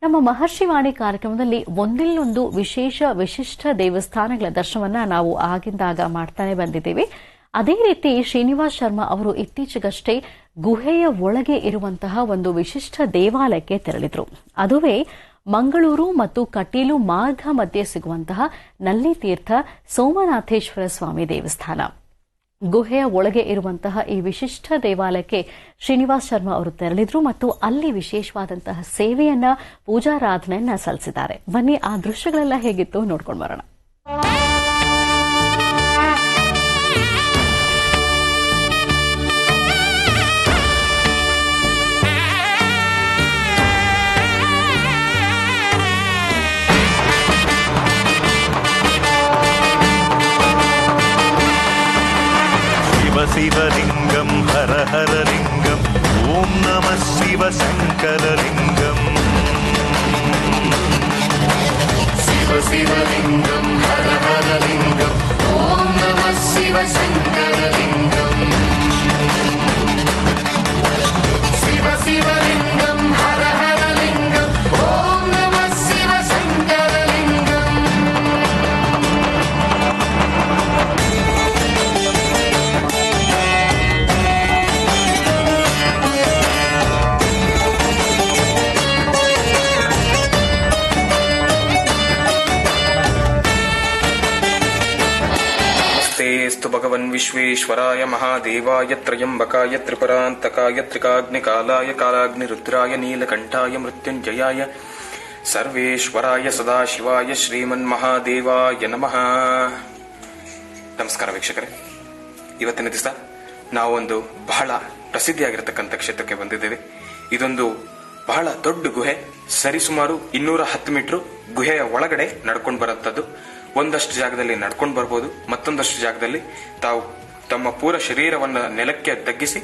ನಮ್ಮ ಮಹರ್ಷಿವಾಣಿ ಕಾರ್ಯಕ್ರಮದಲ್ಲಿ ಒಂದಿಲ್ಲೊಂದು ವಿಶಿಷ್ಟ ದೇವಸ್ಥಾನಗಳ ದರ್ಶನವನ್ನ ನಾವು ಆಗಿಂದಾಗ ಮಾಡ್ತಾನೆ ಬಂದಿದ್ದೀವಿ. ಅದೇ ರೀತಿ ಶ್ರೀನಿವಾಸ್ ಶರ್ಮಾ ಅವರು ಇತ್ತೀಚೆಗಷ್ಟೇ ಗುಹೆಯ ಒಳಗೆ ಇರುವಂತಹ ಒಂದು ವಿಶಿಷ್ಟ ದೇವಾಲಯಕ್ಕೆ ತೆರಳಿದ್ರು. ಅದುವೇ ಮಂಗಳೂರು ಮತ್ತು ಕಟೀಲು ಮಾರ್ಗ ಮಧ್ಯೆ ಸಿಗುವಂತಹ ನಲ್ಲಿತೀರ್ಥ ಸೋಮನಾಥೇಶ್ವರ ಸ್ವಾಮಿ ದೇವಸ್ಥಾನ. ಗುಹೆಯ ಒಳಗೆ ಇರುವಂತಹ ಈ ವಿಶಿಷ್ಟ ದೇವಾಲಯಕ್ಕೆ ಶ್ರೀನಿವಾಸ್ ಶರ್ಮಾ ಅವರು ತೆರಳಿದ್ರು ಮತ್ತು ಅಲ್ಲಿ ವಿಶೇಷವಾದಂತಹ ಸೇವೆಯನ್ನ, ಪೂಜಾರಾಧನೆಯನ್ನ ಸಲ್ಲಿಸಿದ್ದಾರೆ. ಬನ್ನಿ ಆ ದೃಶ್ಯಗಳೆಲ್ಲ ಹೇಗಿತ್ತು ನೋಡ್ಕೊಂಡು ಬರೋಣ. शिवलिङ्गं हर हर लिङ्गम् ॐ नमः शिव शङ्करलिङ्गम् शिवलिङ्गं हर हर लिङ्गम् ॐ नमः शिव शङ्करलिङ्गम् शिवलिङ्गं हर हर लिङ्गम् ॐ नमः शिव शङ्करलिङ्गम्. स्तु भगवन् विश्वेश्वराय महादेवाय त्रयंबकाय त्रिपुरांतकाय त्रिकाग्निकालाय कालाग्निरुद्राय नीलकंठाय मृत्युंजयाय सर्वेश्वराय सदाशिवाय ಶ್ರೀಮನ್ಮಹಾದೇವಾಯ ನಮಃ. ನಮಸ್ಕಾರ ವೀಕ್ಷಕರೇ, ಇವತ್ತಿನ ದಿವಸ ನಾವೊಂದು ಬಹಳ ಪ್ರಸಿದ್ಧಿಯಾಗಿರತಕ್ಕಂಥ ಕ್ಷೇತ್ರಕ್ಕೆ ಬಂದಿದ್ದೇವೆ. ಇದೊಂದು ಬಹಳ ದೊಡ್ಡ ಗುಹೆ, ಸರಿಸುಮಾರು 210 ಮೀಟರ್ ಗುಹೆಯ ಒಳಗಡೆ ನಡ್ಕೊಂಡು ಬರುವಂತದ್ದು. ಒಂದಷ್ಟು ಜಾಗದಲ್ಲಿ ನಡ್ಕೊಂಡು ಬರ್ಬೋದು, ಮತ್ತೊಂದಷ್ಟು ಜಾಗದಲ್ಲಿ ತಾವು ತಮ್ಮ ಪೂರ ಶರೀರವನ್ನ ನೆಲಕ್ಕೆ ತಗ್ಗಿಸಿ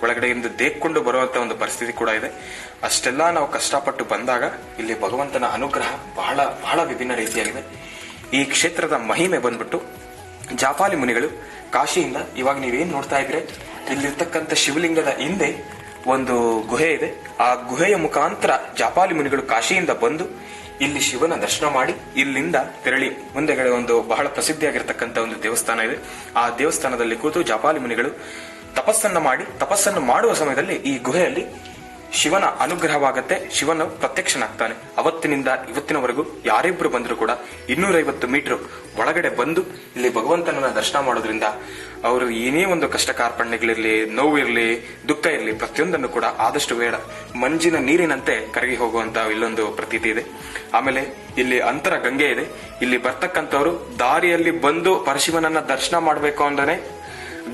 ಒಳಗಡೆಯಿಂದ ದೇಕ್ಕೊಂಡು ಬರುವಂತ ಒಂದು ಪರಿಸ್ಥಿತಿ ಕೂಡ ಇದೆ. ಅಷ್ಟೆಲ್ಲಾ ನಾವು ಕಷ್ಟಪಟ್ಟು ಬಂದಾಗ ಇಲ್ಲಿ ಭಗವಂತನ ಅನುಗ್ರಹ ಬಹಳ ಬಹಳ ವಿಭಿನ್ನ ರೀತಿಯಾಗಿದೆ. ಈ ಕ್ಷೇತ್ರದ ಮಹಿಮೆ ಬಂದ್ಬಿಟ್ಟು ಜಾಪಾಲಿ ಮುನಿಗಳು ಕಾಶಿಯಿಂದ, ಇವಾಗ ನೀವೇನ್ ನೋಡ್ತಾ ಇದ್ರೆ ಇಲ್ಲಿರ್ತಕ್ಕಂಥ ಶಿವಲಿಂಗದ ಹಿಂದೆ ಒಂದು ಗುಹೆ ಇದೆ. ಆ ಗುಹೆಯ ಮುಖಾಂತರ ಜಾಪಾಲಿ ಮುನಿಗಳು ಕಾಶಿಯಿಂದ ಬಂದು ಇಲ್ಲಿ ಶಿವನ ದರ್ಶನ ಮಾಡಿ ಇಲ್ಲಿಂದ ತೆರಳಿ ಮುಂದೆಗಡೆ ಒಂದು ಬಹಳ ಪ್ರಸಿದ್ಧಿಯಾಗಿರ್ತಕ್ಕಂಥ ಒಂದು ದೇವಸ್ಥಾನ ಇದೆ. ಆ ದೇವಸ್ಥಾನದಲ್ಲಿ ಕೂತು ಜಾಪಾಲಿ ಮುನಿಗಳು ತಪಸ್ಸನ್ನು ಮಾಡುವ ಸಮಯದಲ್ಲಿ ಈ ಗುಹೆಯಲ್ಲಿ ಶಿವನ ಅನುಗ್ರಹವಾಗತ್ತೆ. ಶಿವನು ಪ್ರತ್ಯಕ್ಷನಾಗ್ತಾನೆ. ಅವತ್ತಿನಿಂದ ಇವತ್ತಿನವರೆಗೂ ಯಾರಿಬ್ರು ಬಂದ್ರು ಕೂಡ 250 ಮೀಟರ್ ಒಳಗಡೆ ಬಂದು ಇಲ್ಲಿ ಭಗವಂತನನ್ನ ದರ್ಶನ ಮಾಡೋದ್ರಿಂದ ಅವರು ಏನೇ ಒಂದು ಕಷ್ಟ ಕಾರ್ಪಣ್ಯಗಳಿರ್ಲಿ, ನೋವಿರ್ಲಿ, ದುಃಖ ಇರ್ಲಿ, ಪ್ರತಿಯೊಂದನ್ನು ಕೂಡ ಆದಷ್ಟು ಬೇಡ ಮಂಜಿನ ನೀರಿನಂತೆ ಕರಗಿ ಹೋಗುವಂತ ಇಲ್ಲೊಂದು ಪ್ರತೀತಿ ಇದೆ. ಆಮೇಲೆ ಇಲ್ಲಿ ಅಂತರ ಗಂಗೆ ಇದೆ. ಇಲ್ಲಿ ಬರ್ತಕ್ಕಂಥವ್ರು ದಾರಿಯಲ್ಲಿ ಬಂದು ಪರಶಿವನನ್ನ ದರ್ಶನ ಮಾಡಬೇಕು ಅಂದ್ರೆ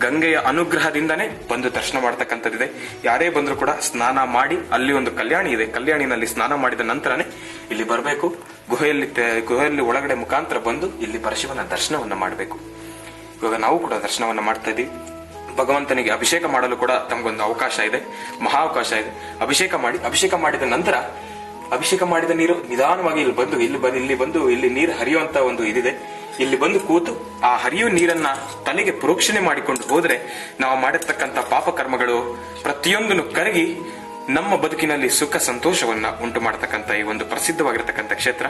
ಗಂಗೆಯ ಅನುಗ್ರಹದಿಂದನೇ ಬಂದು ದರ್ಶನ ಮಾಡತಕ್ಕಂಥದ್ದಿದೆ. ಯಾರೇ ಬಂದ್ರು ಕೂಡ ಸ್ನಾನ ಮಾಡಿ, ಅಲ್ಲಿ ಒಂದು ಕಲ್ಯಾಣಿ ಇದೆ, ಕಲ್ಯಾಣಿನಲ್ಲಿ ಸ್ನಾನ ಮಾಡಿದ ನಂತರನೇ ಇಲ್ಲಿ ಬರಬೇಕು. ಗುಹೆಯಲ್ಲಿ ಒಳಗಡೆ ಮುಖಾಂತರ ಬಂದು ಇಲ್ಲಿ ಪರಶಿವನ ದರ್ಶನವನ್ನ ಮಾಡಬೇಕು. ಇವಾಗ ನಾವು ಕೂಡ ದರ್ಶನವನ್ನ ಮಾಡ್ತಾ ಇದೀವಿ. ಭಗವಂತನಿಗೆ ಅಭಿಷೇಕ ಮಾಡಲು ಕೂಡ ತಮಗೊಂದು ಅವಕಾಶ ಇದೆ, ಮಹಾ ಅವಕಾಶ ಇದೆ. ಅಭಿಷೇಕ ಮಾಡಿದ ನಂತರ ಅಭಿಷೇಕ ಮಾಡಿದ ನೀರು ನಿಧಾನವಾಗಿ ಇಲ್ಲಿ ಬಂದು ಇಲ್ಲಿ ನೀರು ಹರಿಯುವಂತ ಒಂದು ಇದಿದೆ. ಇಲ್ಲಿ ಬಂದು ಕೂತು ಆ ಹರಿಯುವ ನೀರನ್ನ ತಲೆಗೆ ಪ್ರೋಕ್ಷಣೆ ಮಾಡಿಕೊಂಡು ಹೋದ್ರೆ ನಾವು ಮಾಡಿರ್ತಕ್ಕಂಥ ಪಾಪ ಕರ್ಮಗಳು ಪ್ರತಿಯೊಂದನ್ನು ಕರಗಿ ನಮ್ಮ ಬದುಕಿನಲ್ಲಿ ಸುಖ ಸಂತೋಷವನ್ನ ಉಂಟು ಮಾಡತಕ್ಕಂಥ ಈ ಒಂದು ಪ್ರಸಿದ್ಧವಾಗಿರತಕ್ಕಂಥ ಕ್ಷೇತ್ರ.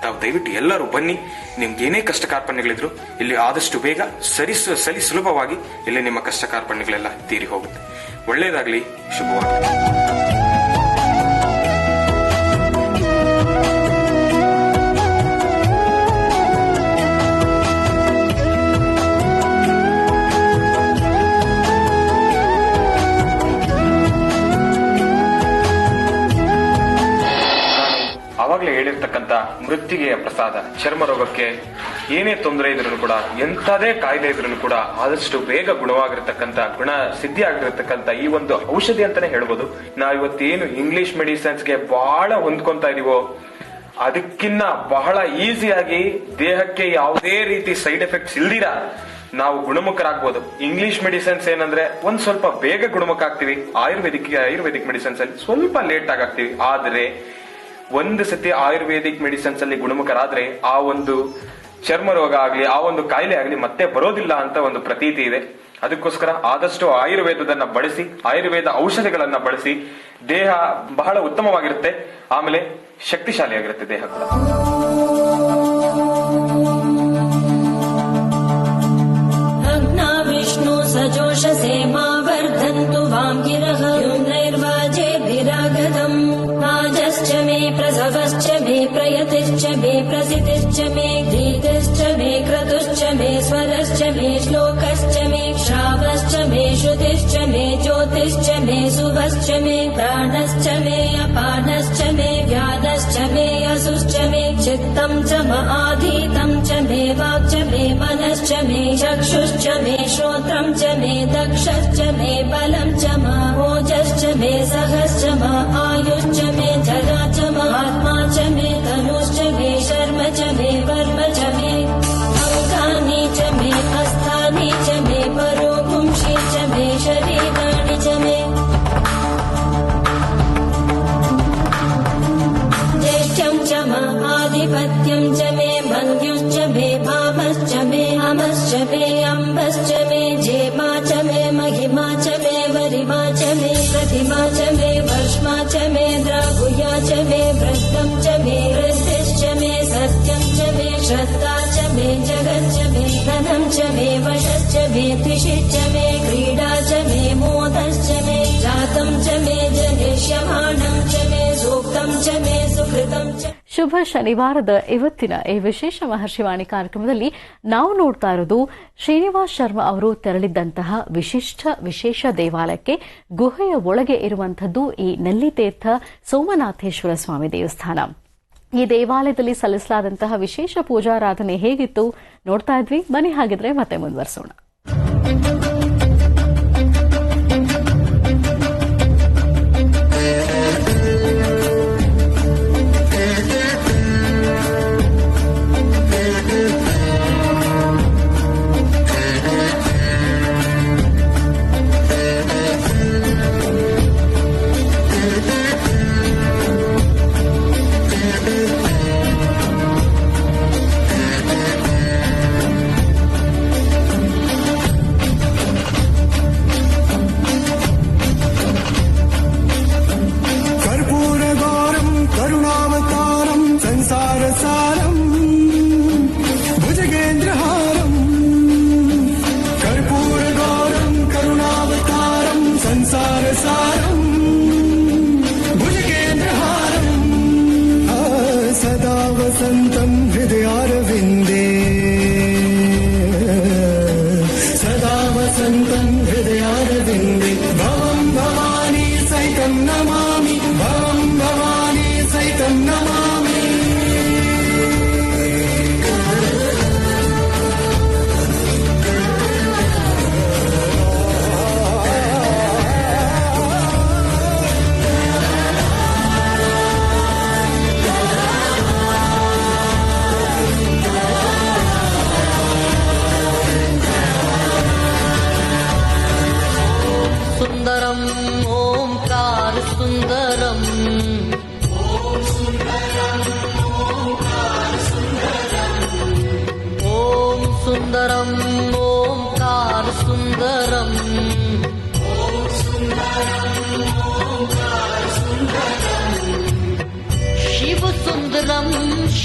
ತಾವು ದಯವಿಟ್ಟು ಎಲ್ಲರೂ ಬನ್ನಿ. ನಿಮ್ಗೆ ಏನೇ ಕಷ್ಟ ಕಾರ್ಪಣ್ಯಗಳಿದ್ರು ಇಲ್ಲಿ ಆದಷ್ಟು ಬೇಗ ಸಲಿ ಸುಲಭವಾಗಿ ಇಲ್ಲಿ ನಿಮ್ಮ ಕಷ್ಟ ಕಾರ್ಪಣ್ಯಗಳೆಲ್ಲ ತೀರಿ ಹೋಗುತ್ತೆ. ಒಳ್ಳೆಯದಾಗ್ಲಿ, ಶುಭವಾಗಲಿ. ಆವಾಗಲೇ ಹೇಳಿರ್ತಕ್ಕಂಥ ಮೃತ್ತಿಗೆಯ ಪ್ರಸಾದ ಚರ್ಮ ರೋಗಕ್ಕೆ ಏನೇ ತೊಂದರೆ ಇದ್ರೂ ಕೂಡ, ಎಂಥದೇ ಕಾಯಿಲೆ ಇದ್ರೂ ಕೂಡ ಆದಷ್ಟು ಬೇಗ ಗುಣವಾಗಿರ್ತಕ್ಕಂಥ, ಗುಣ ಸಿದ್ಧಿ ಆಗಿರ್ತಕ್ಕಂಥ ಈ ಒಂದು ಔಷಧಿ ಅಂತಾನೆ ಹೇಳ್ಬೋದು. ನಾವಿವತ್ತೇನು ಇಂಗ್ಲಿಷ್ ಮೆಡಿಸಿನ್ಸ್ಗೆ ಬಹಳ ಹೊಂದ್ಕೊಂತ ಇದೀವೋ ಅದಕ್ಕಿನ್ನ ಬಹಳ ಈಸಿಯಾಗಿ ದೇಹಕ್ಕೆ ಯಾವುದೇ ರೀತಿ ಸೈಡ್ ಎಫೆಕ್ಟ್ಸ್ ಇಲ್ದಿರ ನಾವು ಗುಣಮುಖರಾಗ್ಬೋದು. ಇಂಗ್ಲಿಷ್ ಮೆಡಿಸಿನ್ಸ್ ಏನಂದ್ರೆ ಒಂದ್ ಸ್ವಲ್ಪ ಬೇಗ ಗುಣಮುಖ ಆಗ್ತೀವಿ, ಆಯುರ್ವೇದಿಕ್ ಮೆಡಿಸಿನ್ಸ್ ಅಲ್ಲಿ ಸ್ವಲ್ಪ ಲೇಟ್ ಆಗ್ತೀವಿ. ಆದ್ರೆ ಒಂದು ಸತಿ ಆಯುರ್ವೇದಿಕ್ ಮೆಡಿಸಿನ್ಸ್ ಅಲ್ಲಿ ಗುಣಮುಖರಾದ್ರೆ ಆ ಒಂದು ಚರ್ಮ ರೋಗ ಆಗ್ಲಿ, ಆ ಒಂದು ಕಾಯಿಲೆ ಆಗ್ಲಿ ಮತ್ತೆ ಬರೋದಿಲ್ಲ ಅಂತ ಒಂದು ಪ್ರತೀತಿ ಇದೆ. ಅದಕ್ಕೋಸ್ಕರ ಆದಷ್ಟು ಆಯುರ್ವೇದದನ್ನ ಬಳಸಿ, ಆಯುರ್ವೇದ ಔಷಧಿಗಳನ್ನ ಬಳಸಿ ದೇಹ ಬಹಳ ಉತ್ತಮವಾಗಿರುತ್ತೆ, ಆಮೇಲೆ ಶಕ್ತಿಶಾಲಿಯಾಗಿರುತ್ತೆ ದೇಹ ಕೂಡ. ವಿಷ್ಣು ಸಜೋಷಸೆ ಮಾ ವರ್ಧಂತು ವಾಂ ಗಿರಃ ನೈರ್ವಾಜೇಭಿರಾಗತಂ ಆಜಶ್ಚ ಮೇ ಪ್ರಸವಶ್ಚ ಮೇ ಪ್ರಯತಿಶ್ಚ ಮೇ ಪ್ರಸಿದ್ಧಿಶ್ಚ ಮೇ ಗೀತಿಶ್ಚ ಮೇ ಕ್ರತುಶ್ಚ ಮೇ ಸ್ವರಶ್ಚ ಮೇ ಶ್ಲೋಕಶ್ಚ ಮೇ ಶ್ರಾವಶ್ಚ ಮೇ ಶ್ರುತಿಶ್ಚ ಮೇ ಜ್ಯೋತಿಶ್ಚ ಮೇ ಸುಭಶ್ಚ ಮೇ ಪ್ರಾಣಶ್ಚ ಮೇ ಅಪಾನಶ್ಚ ಮೇ ವ್ಯಾನಶ್ಚ ಮೇ ಅಸುಶ್ಚ ಮೇ ಚಿತ್ತಂ ಚ ಆಧೀತಂ ಚ ಮೇ ವಾಕ್ಚ ಮೇ ಮನಶ್ಚ ಮೇ ಚಕ್ಷುಶ್ಚ ಮೇ श्रोत्रं च मे दक्षश्च मे बलं च मा ओजश्च मे सहश्च मा आयुश्च मे जरा च महात्मा च मे तनुश्च मे शर्म च मे वर्म च मे अंगानि च मे हस्तानि च मे परोपुंषि च मे शरीराणि च मे ज्येष्ठं च मा आधिपत्यं च मे मन्युश्च मे भामश्च मे अमश्च मे अम्बश्च मे जेमा च मे महिमा च मे वरिमा च मे प्रतिमा च मे वर्ष्मा च मे द्रागुया च मे वृद्धं च मे वृद्धिश्च मे सत्यं च मे श्रद्धा च मे जगच्च मे धनं च मे वशश्च मे त्रिषिश्च मे क्रीडा च मे मोदश्च मे जातं च मे जनिष्यमाणं च मे सूक्तं च मे सुकृतं च. ಶುಭ ಶನಿವಾರದ ಇವತ್ತಿನ ಈ ವಿಶೇಷ ಮಹರ್ಷಿವಾಣಿ ಕಾರ್ಯಕ್ರಮದಲ್ಲಿ ನಾವು ನೋಡ್ತಾ ಇರೋದು ಶ್ರೀನಿವಾಸ್ ಶರ್ಮಾ ಅವರು ತೆರಳಿದ್ದಂತಹ ವಿಶೇಷ ದೇವಾಲಯಕ್ಕೆ. ಗುಹೆಯ ಒಳಗೆ ಇರುವಂತದ್ದು ಈ ನೆಲ್ಲಿತೀರ್ಥ ಸೋಮನಾಥೇಶ್ವರ ಸ್ವಾಮಿ ದೇವಸ್ಥಾನ. ಈ ದೇವಾಲಯದಲ್ಲಿ ಸಲ್ಲಿಸಲಾದಂತಹ ವಿಶೇಷ ಪೂಜಾರಾಧನೆ ಹೇಗಿತ್ತು ನೋಡ್ತಾ ಇದ್ವಿ. ಬನ್ನಿ ಹಾಗಿದ್ರೆ ಮತ್ತೆ ಮುಂದುವರಿಸೋಣ.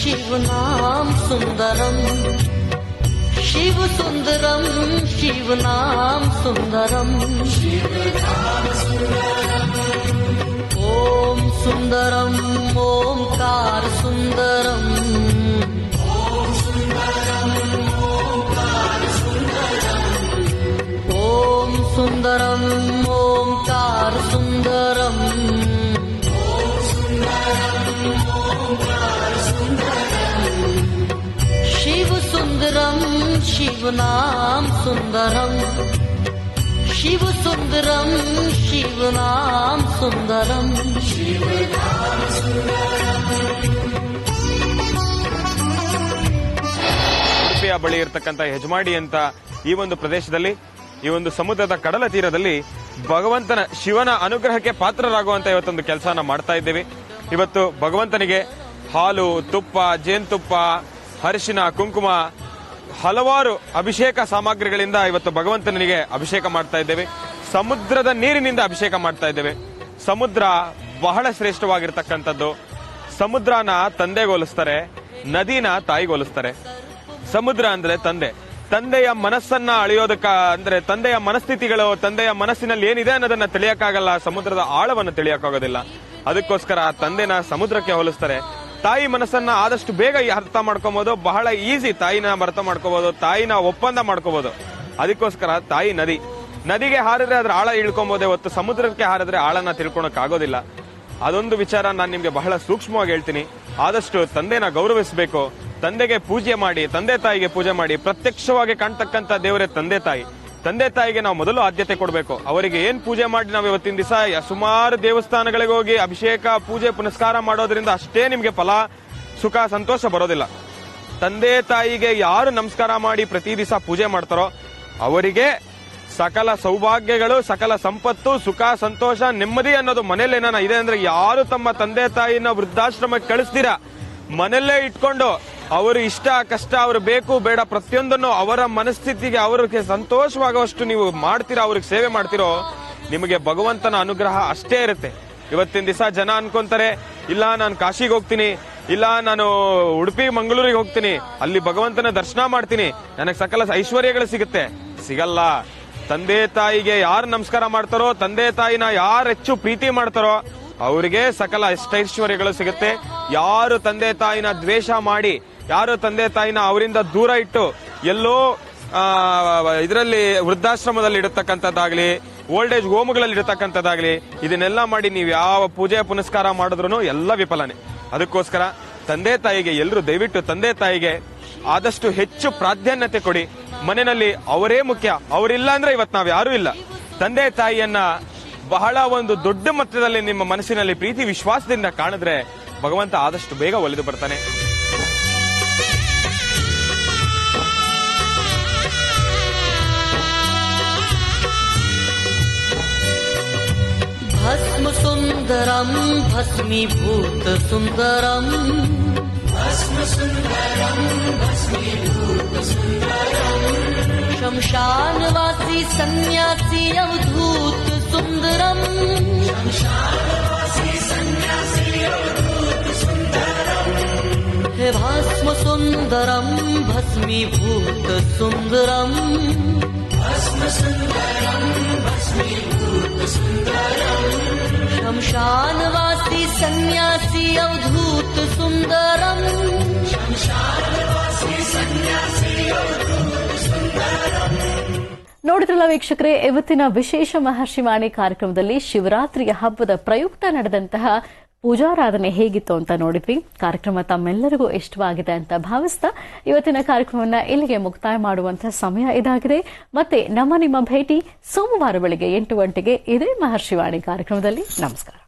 शिव नाम सुंदरम शिव सुंदरम शिव नाम सुंदरम ओम सुंदरम ओंकार सुंदरम ओम सुंदरम ओंकार सुंदरम शिव सुंदरम शिव नाम सुंदरम शिव सुंदरम शिव नाम सुंदरम ಉಡುಪಿಯ ಬಳಿ ಇರತಕ್ಕಂತ ಹೆಜಮಾಡಿ ಅಂತ ಈ ಒಂದು ಪ್ರದೇಶದಲ್ಲಿ, ಈ ಒಂದು ಸಮುದ್ರದ ಕಡಲ ತೀರದಲ್ಲಿ ಭಗವಂತನ ಶಿವನ ಅನುಗ್ರಹಕ್ಕೆ ಪಾತ್ರರಾಗುವಂತ ಇವತ್ತೊಂದು ಕೆಲಸನ ಮಾಡ್ತಾ ಇದ್ದೇವೆ. ಇವತ್ತು ಭಗವಂತನಿಗೆ ಹಾಲು, ತುಪ್ಪ, ಜೇನುತುಪ್ಪ, ಅರಿಶಿನ, ಕುಂಕುಮ, ಹಲವಾರು ಅಭಿಷೇಕ ಸಾಮಗ್ರಿಗಳಿಂದ ಇವತ್ತು ಭಗವಂತನಿಗೆ ಅಭಿಷೇಕ ಮಾಡ್ತಾ ಇದ್ದೇವೆ. ಸಮುದ್ರದ ನೀರಿನಿಂದ ಅಭಿಷೇಕ ಮಾಡ್ತಾ ಇದ್ದೇವೆ. ಸಮುದ್ರ ಬಹಳ ಶ್ರೇಷ್ಠವಾಗಿರ್ತಕ್ಕಂಥದ್ದು. ಸಮುದ್ರನ ತಂದೆಗೋಲಿಸ್ತಾರೆ, ನದಿನ ತಾಯಿಗೋಲಿಸ್ತಾರೆ. ಸಮುದ್ರ ಅಂದ್ರೆ ತಂದೆಯ ಮನಸ್ಸನ್ನ ಅಳಿಯೋದಕ್ಕ ಅಂದ್ರೆ ತಂದೆಯ ಮನಸ್ಥಿತಿಗಳು, ತಂದೆಯ ಮನಸ್ಸಿನಲ್ಲಿ ಏನಿದೆ ಅನ್ನೋದನ್ನ ತಿಳಿಯಕ್ಕಾಗಲ್ಲ, ಸಮುದ್ರದ ಆಳವನ್ನು ತಿಳಿಯಕ್ಕಾಗೋದಿಲ್ಲ. ಅದಕ್ಕೋಸ್ಕರ ತಂದೆನ ಸಮುದ್ರಕ್ಕೆ ಹೋಲಿಸ್ತಾರೆ. ತಾಯಿ ಮನಸ್ಸನ್ನ ಆದಷ್ಟು ಬೇಗ ಅರ್ಥ ಮಾಡ್ಕೋಬಹುದು, ಬಹಳ ಈಸಿ ತಾಯಿನ ಅರ್ಥ ಮಾಡ್ಕೋಬಹುದು, ತಾಯಿನ ಒಪ್ಪಂದ ಮಾಡ್ಕೋಬಹುದು. ಅದಕ್ಕೋಸ್ಕರ ತಾಯಿ ನದಿಗೆ ಹಾರಿದ್ರೆ ಅದ್ರ ಆಳ ಇಳ್ಕೊಬಹುದೇ ಹೊತ್ತು ಸಮುದ್ರಕ್ಕೆ ಹಾರಿದ್ರೆ ಆಳನ ತಿಳ್ಕೊಳಕ್ ಆಗೋದಿಲ್ಲ. ಅದೊಂದು ವಿಚಾರ ನಾನು ನಿಮ್ಗೆ ಬಹಳ ಸೂಕ್ಷ್ಮವಾಗಿ ಹೇಳ್ತೀನಿ. ಆದಷ್ಟು ತಂದೆನ ಗೌರವಿಸಬೇಕು. ತಂದೆಗೆ ಪೂಜೆ ಮಾಡಿ, ತಂದೆ ತಾಯಿಗೆ ಪೂಜೆ ಮಾಡಿ. ಪ್ರತ್ಯಕ್ಷವಾಗಿ ಕಾಣ್ತಕ್ಕಂಥ ದೇವರೇ ತಂದೆ ತಾಯಿ. ತಂದೆ ತಾಯಿಗೆ ನಾವು ಮೊದಲು ಆದ್ಯತೆ ಕೊಡಬೇಕು. ಅವರಿಗೆ ಏನ್ ಪೂಜೆ ಮಾಡಿ ನಾವು ಇವತ್ತಿನ ದಿವಸ ಸುಮಾರು ದೇವಸ್ಥಾನಗಳಿಗೆ ಹೋಗಿ ಅಭಿಷೇಕ, ಪೂಜೆ, ಪುನಸ್ಕಾರ ಮಾಡೋದ್ರಿಂದ ಅಷ್ಟೇ ನಿಮ್ಗೆ ಫಲ, ಸುಖ, ಸಂತೋಷ ಬರೋದಿಲ್ಲ. ತಂದೆ ತಾಯಿಗೆ ಯಾರು ನಮಸ್ಕಾರ ಮಾಡಿ ಪ್ರತಿ ದಿವಸ ಪೂಜೆ ಮಾಡ್ತಾರೋ ಅವರಿಗೆ ಸಕಲ ಸೌಭಾಗ್ಯಗಳು, ಸಕಲ ಸಂಪತ್ತು, ಸುಖ, ಸಂತೋಷ, ನೆಮ್ಮದಿ ಅನ್ನೋದು ಮನೇಲಿ ಏನಾನ ಇದೆ ಅಂದ್ರೆ, ಯಾರು ತಮ್ಮ ತಂದೆ ತಾಯಿನ ವೃದ್ಧಾಶ್ರಮಕ್ಕೆ ಕಳಿಸ್ತೀರಾ, ಮನೆಯಲ್ಲೇ ಇಟ್ಕೊಂಡು ಅವರು ಇಷ್ಟ ಕಷ್ಟ, ಅವರು ಬೇಕು ಬೇಡ ಪ್ರತಿಯೊಂದನ್ನು ಅವರ ಮನಸ್ಥಿತಿಗೆ ಅವ್ರಿಗೆ ಸಂತೋಷವಾಗುವಷ್ಟು ನೀವು ಮಾಡ್ತೀರಾ, ಅವ್ರಿಗೆ ಸೇವೆ ಮಾಡ್ತಿರೋ, ನಿಮಗೆ ಭಗವಂತನ ಅನುಗ್ರಹ ಅಷ್ಟೇ ಇರುತ್ತೆ. ಇವತ್ತಿನ ದಿವಸ ಜನ ಅನ್ಕೊಂತಾರೆ, ಇಲ್ಲ ನಾನು ಕಾಶಿಗೆ ಹೋಗ್ತೀನಿ, ಇಲ್ಲ ನಾನು ಉಡುಪಿ ಮಂಗಳೂರಿಗೆ ಹೋಗ್ತೀನಿ, ಅಲ್ಲಿ ಭಗವಂತನ ದರ್ಶನ ಮಾಡ್ತೀನಿ, ನನಗೆ ಸಕಲ ಐಶ್ವರ್ಯಗಳು ಸಿಗುತ್ತೆ. ಸಿಗಲ್ಲ. ತಂದೆ ತಾಯಿಗೆ ಯಾರು ನಮಸ್ಕಾರ ಮಾಡ್ತಾರೋ, ತಂದೆ ತಾಯಿನ ಯಾರು ಹೆಚ್ಚು ಪ್ರೀತಿ ಮಾಡ್ತಾರೋ ಅವರಿಗೆ ಸಕಲ ಅಷ್ಟೈಶ್ವರ್ಯಗಳು ಸಿಗುತ್ತೆ. ಯಾರು ತಂದೆ ತಾಯಿನ ದ್ವೇಷ ಮಾಡಿ, ಯಾರು ತಂದೆ ತಾಯಿನ ಅವರಿಂದ ದೂರ ಇಟ್ಟು ಎಲ್ಲೋ ಇದರಲ್ಲಿ ವೃದ್ಧಾಶ್ರಮದಲ್ಲಿ ಇಡತಕ್ಕಂಥದ್ದಾಗ್ಲಿ, ಓಲ್ಡ್ ಏಜ್ ಹೋಮ್ಗಳಲ್ಲಿ ಇಡತಕ್ಕಂಥದ್ದಾಗ್ಲಿ, ಇದನ್ನೆಲ್ಲ ಮಾಡಿ ನೀವು ಯಾವ ಪೂಜೆ ಪುನಸ್ಕಾರ ಮಾಡಿದ್ರು ಎಲ್ಲ ವಿಫಲನೆ. ಅದಕ್ಕೋಸ್ಕರ ತಂದೆ ತಾಯಿಗೆ ಎಲ್ಲರೂ ದಯವಿಟ್ಟು ತಂದೆ ತಾಯಿಗೆ ಆದಷ್ಟು ಹೆಚ್ಚು ಪ್ರಾಧಾನ್ಯತೆ ಕೊಡಿ. ಮನೆಯಲ್ಲಿ ಅವರೇ ಮುಖ್ಯ. ಅವರಿಲ್ಲ ಅಂದ್ರೆ ಇವತ್ತು ನಾವ್ ಯಾರೂ ಇಲ್ಲ. ತಂದೆ ತಾಯಿಯನ್ನ ಬಹಳ ಒಂದು ದೊಡ್ಡ ಮಟ್ಟದಲ್ಲಿ ನಿಮ್ಮ ಮನಸ್ಸಿನಲ್ಲಿ ಪ್ರೀತಿ ವಿಶ್ವಾಸದಿಂದ ಕಾಣಿದ್ರೆ ಭಗವಂತ ಆದಷ್ಟು ಬೇಗ ಒಲಿದು ಬರ್ತಾನೆ. भस्म सुंदरम भस्मीभूत सुंदरम भस्म सुंदरम भस्मीभूत सुंदरम शमशानवासी सन्यासी अवधूत सुंदरम शमशानवासी सन्यासी अवधूत सुंदरम हे भस्म सुंदरम भस्मीभूत सुंदरम भस्म सुंदरम भस्मीभूत सुंदरम शमशानवासी सन्यासी अवधूत सुंदरम शमशानवासी सन्यासी अवधूत सुंदरम. ನೋಡಿದ್ರಲ್ಲ ವೀಕ್ಷಕರೇ, ಇವತ್ತಿನ ವಿಶೇಷ ಮಹರ್ಷಿವಾಣಿ ಕಾರ್ಯಕ್ರಮದಲ್ಲಿ ಶಿವರಾತ್ರಿಯ ಹಬ್ಬದ ಪ್ರಯುಕ್ತ ನಡೆದಂತಹ ಪೂಜಾರಾಧನೆ ಹೇಗಿತ್ತು ಅಂತ ನೋಡಿದ್ವಿ. ಕಾರ್ಯಕ್ರಮ ತಮ್ಮೆಲ್ಲರಿಗೂ ಇಷ್ಟವಾಗಿದೆ ಅಂತ ಭಾವಿಸ್ತಾ ಇವತ್ತಿನ ಕಾರ್ಯಕ್ರಮವನ್ನು ಇಲ್ಲಿಗೆ ಮುಕ್ತಾಯ ಮಾಡುವಂತಹ ಸಮಯ ಇದಾಗಿದೆ. ಮತ್ತೆ ನಿಮ್ಮ ಭೇಟಿ ಸೋಮವಾರ ಬೆಳಗ್ಗೆ 8 ಗಂಟೆಗೆ ಇದೇ ಮಹರ್ಷಿವಾಣಿ ಕಾರ್ಯಕ್ರಮದಲ್ಲಿ. ನಮಸ್ಕಾರ.